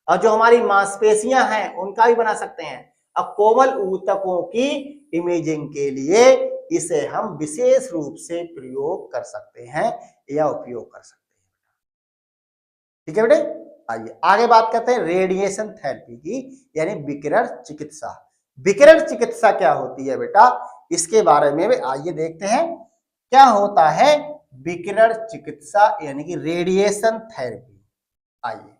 और जो हमारी मांसपेशियां हैं उनका भी बना सकते हैं। अब कोमल ऊतकों की इमेजिंग के लिए इसे हम विशेष रूप से प्रयोग कर सकते हैं या उपयोग कर सकते हैं। ठीक है बेटे, आइए आगे बात करते हैं रेडिएशन थेरेपी की, यानी विकिरण चिकित्सा। विकिरण चिकित्सा क्या होती है बेटा, इसके बारे में आइए देखते हैं क्या होता है विकिरण चिकित्सा यानी कि रेडिएशन थेरेपी। आइए,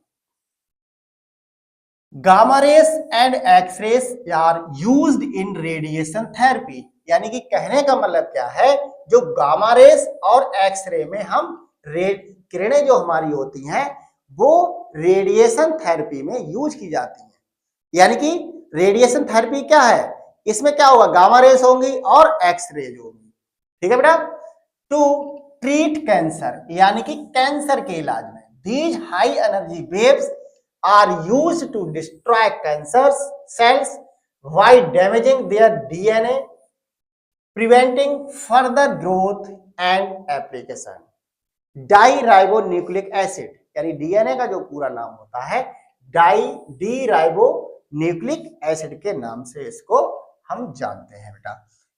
gamma rays and X-rays are used in radiation therapy, यानी कि कहने का मतलब क्या है, जो गामा रेस और एक्सरे में हम किरणें जो हमारी होती हैं वो रेडिएशन थेरेपी में यूज की जाती हैं। यानी कि रेडिएशन थेरेपी क्या है, इसमें क्या होगा, गामा रेस होंगी और एक्सरेज होंगी। ठीक है बेटा, टू ट्रीट कैंसर, यानी कि कैंसर के इलाज में these high energy waves are used to destroy cancer cells while damaging their DNA, preventing further growth and application. Deoxyribonucleic acid, यानी डीएनए का जो पूरा नाम होता है डीराइबोन्यूक्लिक एसिड के नाम से इसको हम जानते हैं बेटा।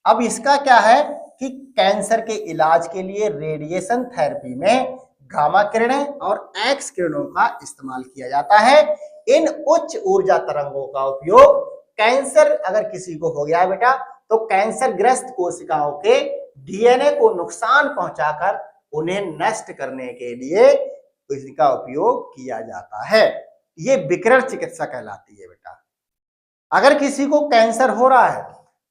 अब इसका क्या है कि कैंसर के इलाज के लिए रेडिएशन थेरेपी में गामा किरणें और एक्स किरणों का इस्तेमाल किया जाता है। इन उच्च ऊर्जा तरंगों का उपयोग कैंसर अगर किसी को हो गया है बेटा, तो कैंसर ग्रस्त कोशिकाओं के डीएनए को नुकसान पहुंचाकर उन्हें नष्ट करने के लिए इसका उपयोग किया जाता है। ये विकिरण चिकित्सा कहलाती है बेटा। अगर किसी को कैंसर हो रहा है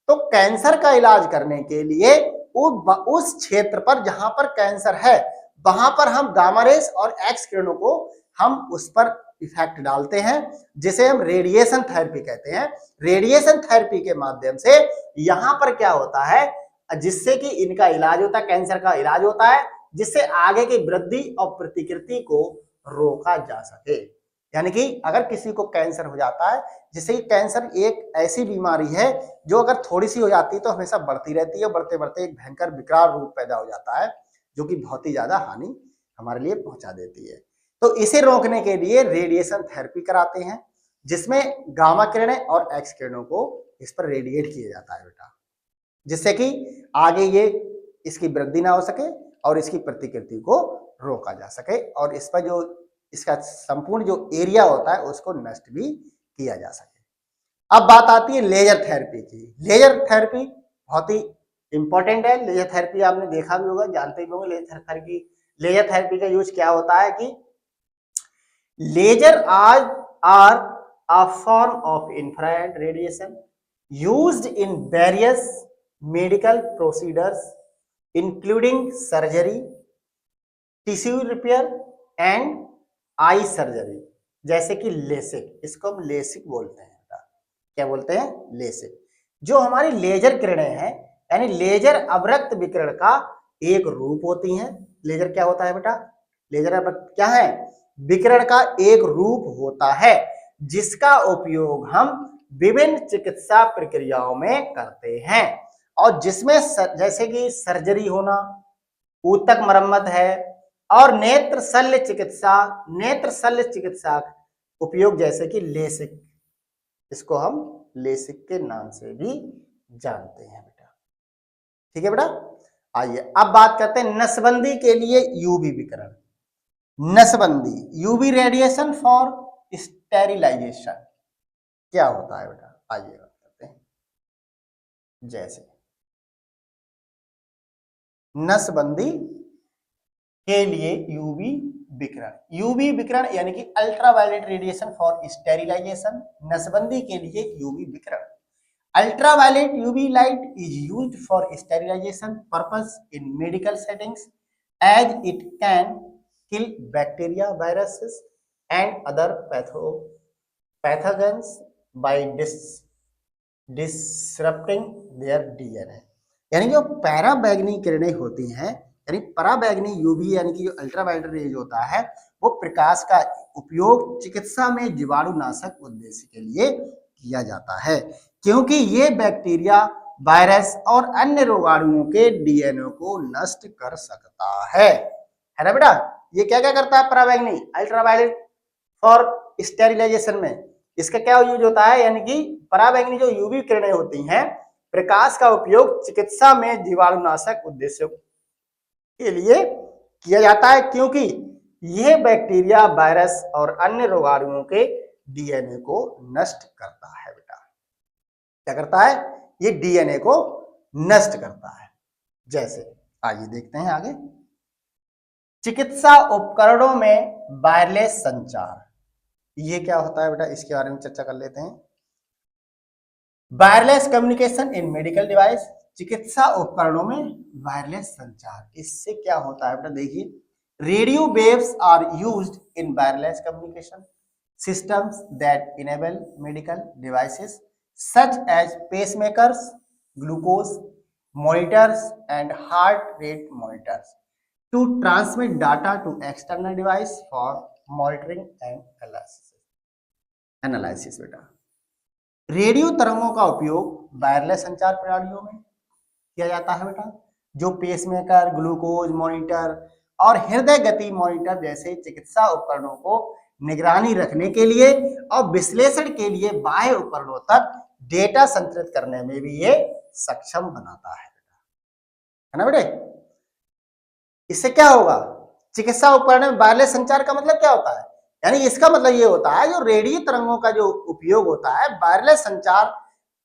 तो कैंसर का इलाज करने के लिए उस क्षेत्र पर जहां पर कैंसर है वहां पर हम गामा रेस और एक्स किरणों को हम उस पर इफेक्ट डालते हैं, जिसे हम रेडिएशन थेरेपी कहते हैं। रेडिएशन थेरेपी के माध्यम से यहां पर क्या होता है, जिससे कि इनका इलाज होता है, कैंसर का इलाज होता है, जिससे आगे की वृद्धि और प्रतिकृति को रोका जा सके। यानी कि अगर किसी को कैंसर हो जाता है, जिससे कि कैंसर एक ऐसी बीमारी है जो अगर थोड़ी सी हो जाती है तो हमेशा बढ़ती रहती है, बढ़ते बढ़ते एक भयंकर विकराल रूप पैदा हो जाता है जो कि बहुत ही ज्यादा हानि हमारे लिए पहुंचा देती है। तो इसे रोकने के लिए रेडिएशन थेरेपी कराते हैं, जिसमें गामा किरणें और एक्स किरणों को इस पर रेडिएट किया जाता है बेटा, जिससे कि आगे ये इसकी वृद्धि ना हो सके और इसकी प्रतिकृति को रोका जा सके और इस पर जो इसका संपूर्ण जो एरिया होता है उसको नष्ट भी किया जा सके। अब बात आती है लेजर थेरेपी की। लेजर थेरेपी बहुत ही इंपॉर्टेंट है। लेजर थेरेपी आपने देखा भी होगा, जानते भी होंगे। लेजर थेरेपी का यूज क्या होता है कि laser are a form of infrared radiation used in various medical procedures including surgery, tissue repair and eye surgery, जैसे कि लेसिक, इसको हम लेसिक बोलते हैं। क्या बोलते हैं, लेसिक। जो हमारी लेजर किरणें हैं, यानी लेजर अवरक्त विकिरण का एक रूप होती हैं। लेजर क्या होता है बेटा, लेजर अवरक्त क्या है, विकिरण का एक रूप होता है जिसका उपयोग हम विभिन्न चिकित्सा प्रक्रियाओं में करते हैं और जिसमें जैसे कि सर्जरी होना, ऊतक मरम्मत है और नेत्र शल्य चिकित्सा उपयोग जैसे कि लेसिक, इसको हम लेसिक के नाम से भी जानते हैं बेटा। ठीक है बेटा, आइए अब बात करते हैं नसबंदी के लिए यूवी विकिरण। नसबंदी, यूवी रेडिएशन फॉर स्टेरिलाइजेशन क्या होता है बेटा, आइए बात करते हैं। जैसे नसबंदी के लिए यूवी विकिरण, यूवी विकिरण यानी कि अल्ट्रावायलेट रेडिएशन फॉर स्टेरिलाइजेशन, नसबंदी के लिए यूवी विकिरण। Ultraviolet UV light is used for sterilisation purpose in medical settings as it can kill bacteria, viruses and other pathogens by disrupting their DNA। यानी जो पैराबैंगनी किरणें होती हैं, यानी पराबैंगनी यूवी यानी कि जो अल्ट्रावायलेट रेज होता है, वो प्रकाश का उपयोग चिकित्सा में जीवाणुनाशक उद्देश्य के लिए किया जाता है, क्योंकि ये बैक्टीरिया, वायरस और अन्य रोगाणुओं के डीएनए को नष्ट कर सकता है ना बेटा। ये क्या क्या करता है पराबैंगनी अल्ट्रावायलेट फॉर स्टेरिलाइजेशन में, इसका क्या यूज होता है, यानी कि पराबैंगनी जो यूवी किरणें होती हैं, प्रकाश का उपयोग चिकित्सा में जीवाणुनाशक उद्देश्यों के लिए किया जाता है, क्योंकि यह बैक्टीरिया, वायरस और अन्य रोगाणुओं के डीएनए को नष्ट करता है बेटा। क्या करता है, ये डीएनए को नष्ट करता है। जैसे आइए देखते हैं आगे, चिकित्सा उपकरणों में वायरलेस संचार, ये क्या होता है बेटा, इसके बारे में चर्चा कर लेते हैं। Wireless communication in medical device, चिकित्सा उपकरणों में वायरलेस संचार, इससे क्या होता है बेटा, देखिए, radio waves are used in wireless communication systems that enable medical devices such as pacemakers, glucose monitors and heart rate monitors to transmit data to external device for monitoring and analysis बेटा। रेडियो तरंगों का उपयोग वायरलेस संचार प्रणालियों में किया जाता है बेटा, जो पेसमेकर, ग्लूकोज मॉनिटर और हृदय गति मॉनिटर जैसे चिकित्सा उपकरणों को निगरानी रखने के लिए और विश्लेषण के लिए बाह्य उपकरणों तक डेटा संचारित करने में भी ये सक्षम बनाता है ना बेटे। इससे क्या होगा, चिकित्सा उपकरण में वायरलेस संचार का मतलब क्या होता है, यानी इसका मतलब ये होता है, जो रेडियो तरंगों का जो उपयोग होता है वायरलेस संचार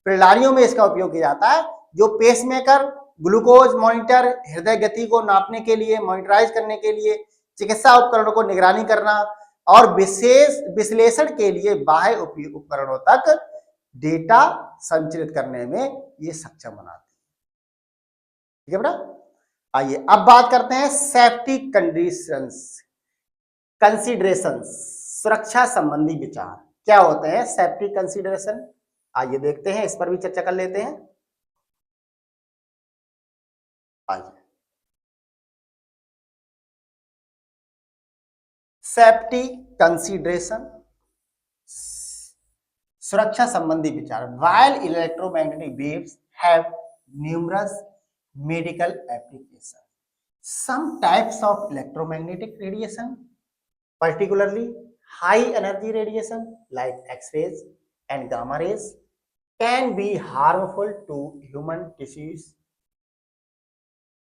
प्रणालियों में इसका उपयोग किया जाता है, जो पेसमेकर, ग्लूकोज मॉनिटर, हृदय गति को नापने के लिए, मॉनिटराइज करने के लिए, चिकित्सा उपकरणों को निगरानी करना और विशेष विश्लेषण के लिए बाह्य उपकरणों तक डेटा संचारित करने में ये सक्षम बनाते हैं। ठीक है बेटा। आइए अब बात करते हैं सेफ्टी कंसीडरेशंस, सुरक्षा संबंधी विचार क्या होते हैं सेफ्टी कंसीडरेशन, आइए देखते हैं, इस पर भी चर्चा कर लेते हैं। आइए, सेफ्टी कंसीडरेशन, सुरक्षा संबंधी विचार। While electromagnetic waves have numerous medical application, some types of electromagnetic radiation, particularly high energy radiation like X-rays and gamma rays, can be harmful to human tissues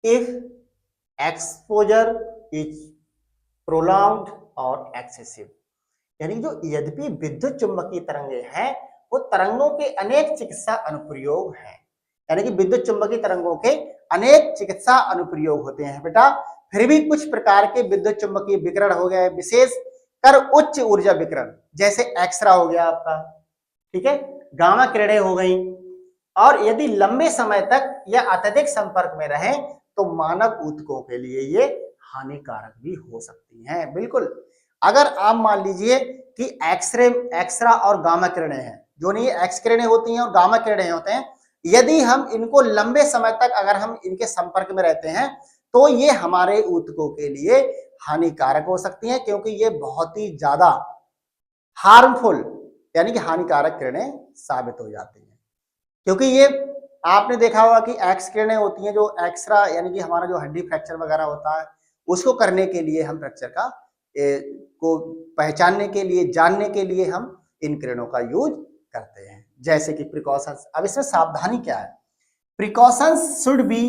if exposure is prolonged or excessive। यानी जो यद्यपि विद्युत चुंबकीय तरंगे हैं, वो तरंगों के अनेक चिकित्सा अनुप्रयोग हैं, यानी कि विद्युत चुंबकीय तरंगों के अनेक चिकित्सा अनुप्रयोग होते हैं बेटा, फिर भी कुछ प्रकार के विद्युत चुंबकीय विकिरण हो गए, विशेष कर उच्च ऊर्जा विकिरण, जैसे एक्सरा हो गया आपका, ठीक है, गामा किरणें हो गई, और यदि लंबे समय तक या अत्यधिक संपर्क में रहें तो मानव ऊतकों के लिए ये हानिकारक भी हो सकती हैं। बिल्कुल, अगर आप मान लीजिए कि एक्सरा और गामा किरणें हैं, जो नहीं एक्स किरणें होती हैं और गामा किरणें होते हैं, यदि हम इनको लंबे समय तक अगर हम इनके संपर्क में रहते हैं तो ये हमारे ऊतकों के लिए हानिकारक हो सकती हैं, क्योंकि ये बहुत ही ज्यादा हार्मफुल यानी कि हानिकारक किरणें साबित हो जाती हैं। क्योंकि ये आपने देखा होगा कि एक्स किरणें होती हैं, जो एक्सरा यानी कि हमारा जो हड्डी फ्रैक्चर वगैरह होता है उसको करने के लिए, हम फ्रैक्चर का को पहचानने के लिए, जानने के लिए हम इन किरणों का यूज करते हैं। जैसे कि प्रिकॉशंस, अब इसमें सावधानी क्या है, precautions should be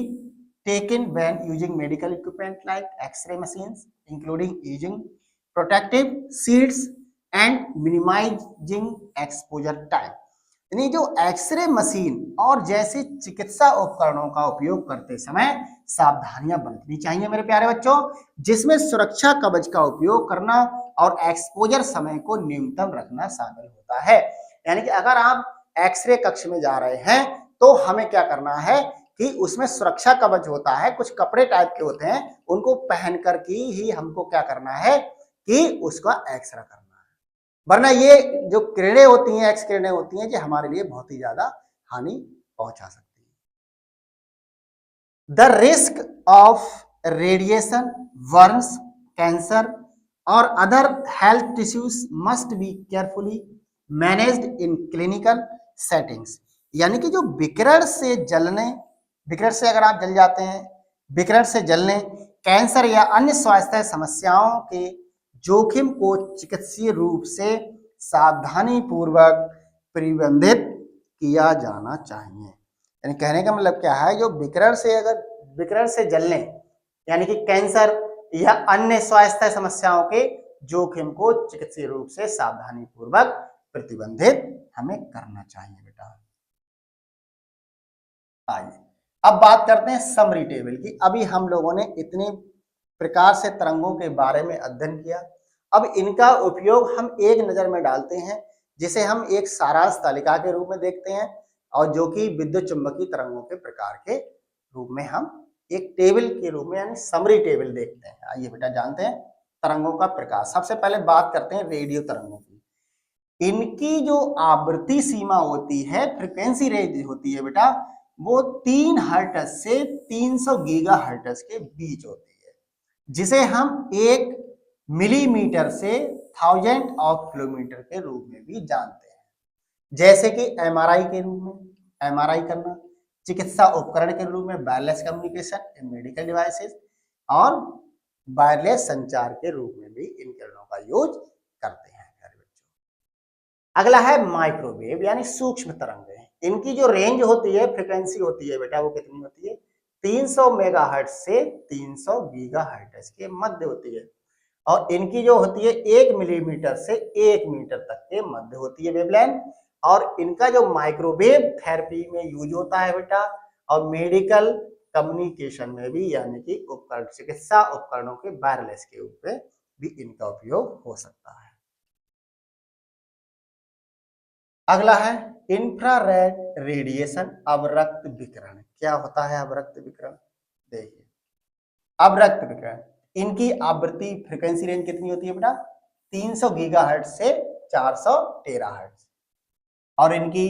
taken when using medical equipment like X-ray machines, including using protective sheets and minimising exposure time. यानी जो एक्सरे मशीन और जैसे चिकित्सा उपकरणों का उपयोग करते समय सावधानियां बरतनी चाहिए मेरे प्यारे बच्चों, जिसमें सुरक्षा कवच का उपयोग करना और एक्सपोजर समय को न्यूनतम रखना शामिल होता है। यानी कि अगर आप एक्सरे कक्ष में जा रहे हैं तो हमें क्या करना है कि उसमें सुरक्षा कवच होता है, कुछ कपड़े टाइप के होते हैं, उनको पहन कर ही हमको क्या करना है कि उसका एक्सरे करना है, वरना ये जो किरणें होती हैं, एक्स किरणें होती हैं, ये हमारे लिए बहुत ही ज्यादा हानि पहुंचा सकती है। The risk of radiation, burns, cancer और other health tissues must be carefully managed in clinical settings. यानी कि जो विकिरण से जलने, विकिरण से अगर आप जल जाते हैं, विकिरण से जलने, कैंसर या अन्य स्वास्थ्य समस्याओं के जोखिम को चिकित्सीय रूप से सावधानी पूर्वक प्रबंधित किया जाना चाहिए। यानी कहने का मतलब क्या है, जो विकिरण से अगर विकिरण से जलने यानी कि कैंसर या अन्य स्वास्थ्य समस्याओं के जोखिम को चिकित्सीय रूप से सावधानी पूर्वक प्रतिबंधित हमें करना चाहिए बेटा। आइए अब बात करते हैं समरी टेबल की। अभी हम लोगों ने इतने प्रकार से तरंगों के बारे में अध्ययन किया, अब इनका उपयोग हम एक नजर में डालते हैं, जिसे हम एक सारांश तालिका के रूप में देखते हैं, और जो कि विद्युत चुंबकीय तरंगों के प्रकार के रूप में हम एक टेबल के रूप में यानी समरी टेबल देखते हैं। आइए बेटा जानते हैं तरंगों का प्रकार। सबसे पहले बात करते हैं रेडियो तरंगों की। इनकी जो आवृत्ति सीमा होती है, फ्रीक्वेंसी रेंज होती है बेटा, वो 3 हर्ट्ज से 300 गीगा हर्ट्ज के बीच होती है, जिसे हम 1 मिलीमीटर से 1000 ऑफ किलोमीटर के रूप में भी जानते हैं। जैसे कि एमआरआई के रूप में एमआरआई करना, चिकित्सा उपकरण के रूप में wireless communication in medical devices, और वायरलेस संचार के रूप में भी इन किरणों का यूज करते हैं। अगला है माइक्रोवेव यानी सूक्ष्म तरंगें। इनकी जो रेंज होती है, फ्रीक्वेंसी होती है बेटा, वो कितनी होती है? 300 मेगाहर्ट्ज से 300 गीगाहर्ट्ज के मध्य होती है, और इनकी जो होती है 1 मिलीमीटर से 1 मीटर तक के मध्य होती है वेवलेंथ। और इनका जो माइक्रोवेव थेरेपी में यूज होता है बेटा, और मेडिकल कम्युनिकेशन में भी, यानी कि उपकरण चिकित्सा उपकरणों के वायरलेस के रूप में भी इनका उपयोग हो सकता है। अगला है इंफ्रारेड रेडिएशन, अवरक्त विकिरण। क्या होता है अवरक्त विकिरण? देखिए अवरक्त विकिरण, इनकी आवृत्ति फ्रीक्वेंसी रेंज कितनी होती है बेटा? 300 गीगाहर्ट्ज से 400 टेराहर्ट्ज, और इनकी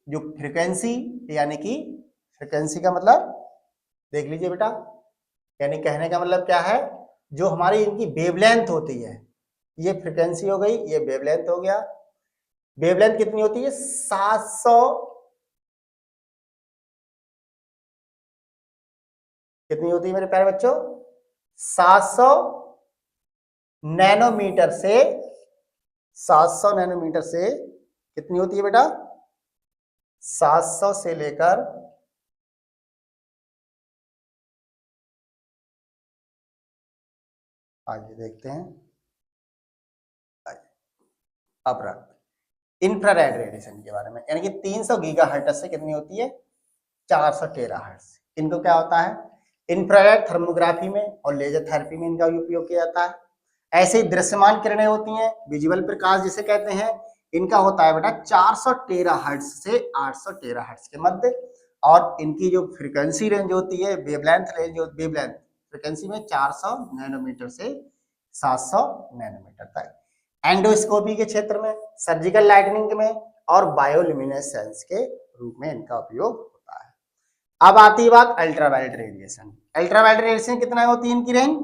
जो फ्रीक्वेंसी यानी कि फ्रीक्वेंसी का मतलब देख लीजिए बेटा, यानी कहने का मतलब क्या है, जो हमारी इनकी वेवलेंथ होती है, ये फ्रीक्वेंसी हो गई, ये वेवलेंथ हो गया। वेवलेंथ कितनी होती है? 700 कितनी होती है मेरे प्यारे बच्चों? 700 नैनोमीटर से 700 नैनोमीटर से कितनी होती है बेटा? 700 से लेकर आगे देखते हैं। अवरक्त इंफ्रारेड रेडिएशन के बारे में, यानी कि 300 गीगाहर्ट्ज से कितनी होती है? 400 टेराहर्ट्ज। इनको क्या होता है? इंफ्रारेड थर्मोग्राफी में और लेजर थेरेपी में इनका उपयोग किया जाता है। ऐसे ही दृश्यमान किरणें होती हैं, विजुअल प्रकाश जिसे कहते हैं, इनका होता है बेटा 400 टेराहर्ट्ज से 800 टेराहर्ट्ज के मध्य, और इनकी जो फ्रीक्वेंसी रेंज होती है, वेवलेंथ रेंज, वेवलेंथ फ्रीक्वेंसी में 400 नैनोमीटर से 700 नैनोमीटर तक। एंडोस्कोपी के क्षेत्र में, सर्जिकल लाइटनिंग में और बायोल्यूमिनेसेंस के रूप में इनका उपयोग होता है। अब आती है बात अल्ट्रावायलेट रेडिएशन। अल्ट्रावायलेट रेडिएशन कितना होती है इनकी रेंज?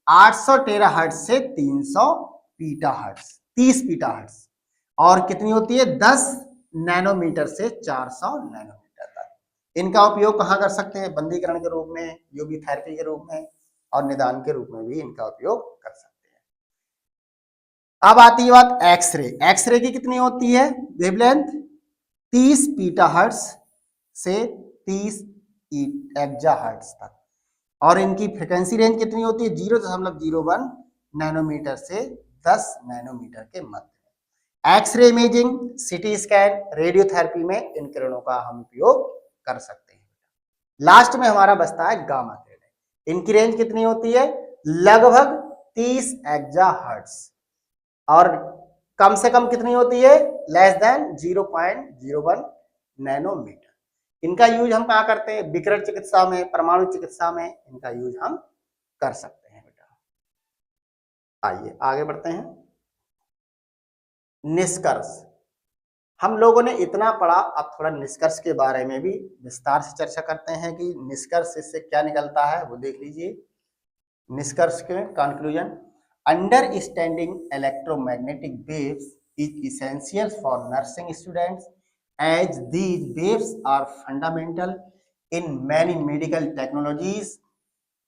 800 टेराहर्ट्ज से 300 पीटाहर्ट्ज, 30 पीटाहर्ट्ज, और कितनी होती है? 10 नैनोमीटर से 400 नैनोमीटर तक। इनका उपयोग कहाँ कर सकते हैं? बंदीकरण के रूप में, यूवी थेरेपी के रूप में, और निदान के रूप में भी इनका उपयोग कर सकते हैं। अब आती है बात एक्सरे। एक्सरे की कितनी होती है वेवलेंथ? 30 पीटाहर्ट्ज से 30 एक्जाहर्ट्ज तक, और इनकी फ्रीक्वेंसी रेंज कितनी होती है? 0.01 नैनोमीटर से 10 नैनोमीटर के मध्य। X-ray imaging, CT scan, radiotherapy में इन किरणों का हम उपयोग कर सकते हैं। लास्ट में हमारा बचता है गामा किरण। इनकी रेंज कितनी होती है? लगभग 30 एक्जाहर्ट्ज, और कम से कम कितनी होती है? Less than 0.01 nanometre. इनका यूज हम कहाँ करते हैं? विकिरण चिकित्सा में, परमाणु चिकित्सा में इनका यूज हम कर सकते हैं बेटा। आइए आगे बढ़ते हैं। निष्कर्ष। हम लोगों ने इतना पढ़ा, अब थोड़ा निष्कर्ष के बारे में भी विस्तार से चर्चा करते हैं कि निष्कर्ष इससे क्या निकलता है, वो देख लीजिए। निष्कर्ष के conclusion, understanding electromagnetic waves is essential for nursing students as these waves are fundamental in many medical technologies,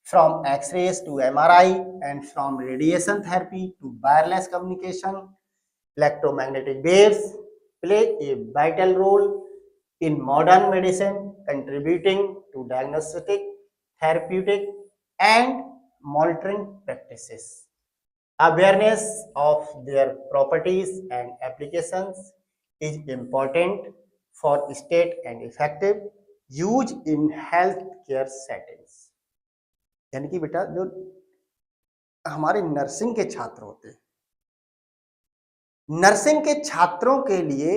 from X-rays to MRI and from radiation therapy to wireless communication. Electromagnetic waves play a vital role in modern medicine, contributing to diagnostic, therapeutic and monitoring practices. Awareness of their properties and applications is important for safe and effective use in healthcare settings. यानी कि बेटा जो हमारे नर्सिंग के छात्र होते हैं, नर्सिंग के छात्रों के लिए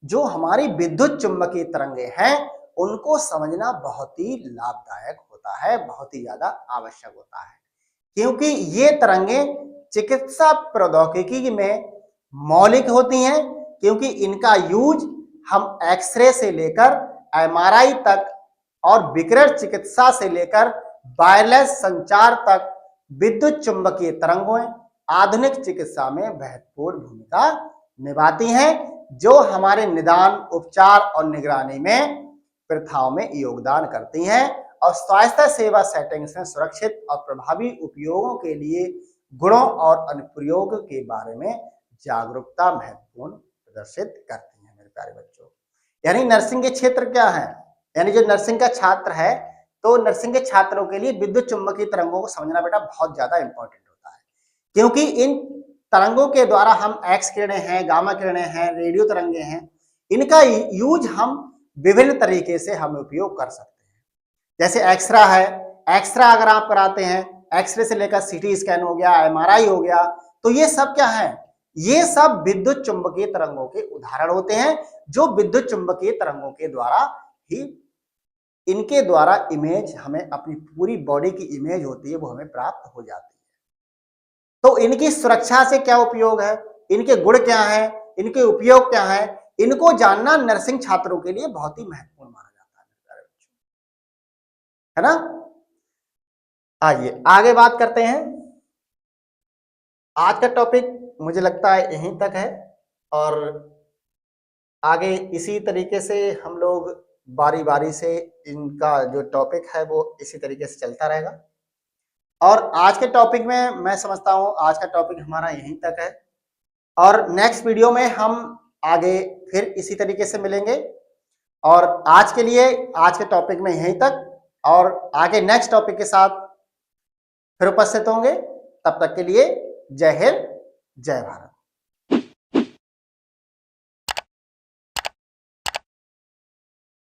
जो हमारी विद्युत चुंबकीय तरंगे हैं उनको समझना बहुत ही लाभदायक होता है, बहुत ही ज्यादा आवश्यक होता है, क्योंकि ये तरंगे चिकित्सा प्रौद्योगिकी में मौलिक होती हैं, क्योंकि इनका यूज हम एक्सरे से लेकर एमआरआई तक और विकिरण चिकित्सा से लेकर वायरलेस संचार तक विद्युत चुंबकीय तरंगें आधुनिक चिकित्सा में महत्वपूर्ण भूमिका निभाती हैं, जो हमारे निदान, उपचार और निगरानी में प्रथाओं में योगदान करती हैं और स्वास्थ्य सेवा सेटिंग्स में सुरक्षित और प्रभावी उपयोगों के लिए गुणों और अनुप्रयोग के बारे में जागरूकता महत्वपूर्ण प्रदर्शित करती हैं। मेरे प्यारे बच्चों, यानी नर्सिंग के क्षेत्र क्या है, यानी जो नर्सिंग का छात्र है, तो नर्सिंग के छात्रों के लिए विद्युत चुंबकीय तरंगों को समझना बेटा बहुत ज्यादा इंपॉर्टेंट होता है, क्योंकि इन तरंगों के द्वारा हम एक्स किरणें हैं, गामा किरणें हैं, रेडियो तरंगे हैं, इनका यूज हम विभिन्न तरीके से हम उपयोग कर सकते हैं। जैसे एक्सरा है, एक्सरा अगर आप कराते हैं, एक्सरे से लेकर सीटी स्कैन हो गया, एमआरआई हो गया, तो ये सब क्या है? ये सब विद्युत चुंबकीय तरंगों के उदाहरण होते हैं, जो विद्युत चुंबकीय तरंगों के द्वारा ही, इनके द्वारा इमेज हमें, अपनी पूरी बॉडी की इमेज होती है वो हमें प्राप्त हो जाती है। तो इनकी सुरक्षा से क्या उपयोग है, इनके गुण क्या है, इनके उपयोग क्या है, इनको जानना नर्सिंग छात्रों के लिए बहुत ही महत्वपूर्ण माना जाता है ना। आइए आगे बात करते हैं। आज का टॉपिक मुझे लगता है यहीं तक है, और आगे इसी तरीके से हम लोग बारी बारी से इनका जो टॉपिक है वो इसी तरीके से चलता रहेगा। और आज के टॉपिक में मैं समझता हूं आज का टॉपिक हमारा यहीं तक है, और नेक्स्ट वीडियो में हम आगे फिर इसी तरीके से मिलेंगे। और आज के लिए आज के टॉपिक में यहीं तक, और आगे नेक्स्ट टॉपिक के साथ फिर उपस्थित होंगे। तब तक के लिए जय हिंद, जय भारत।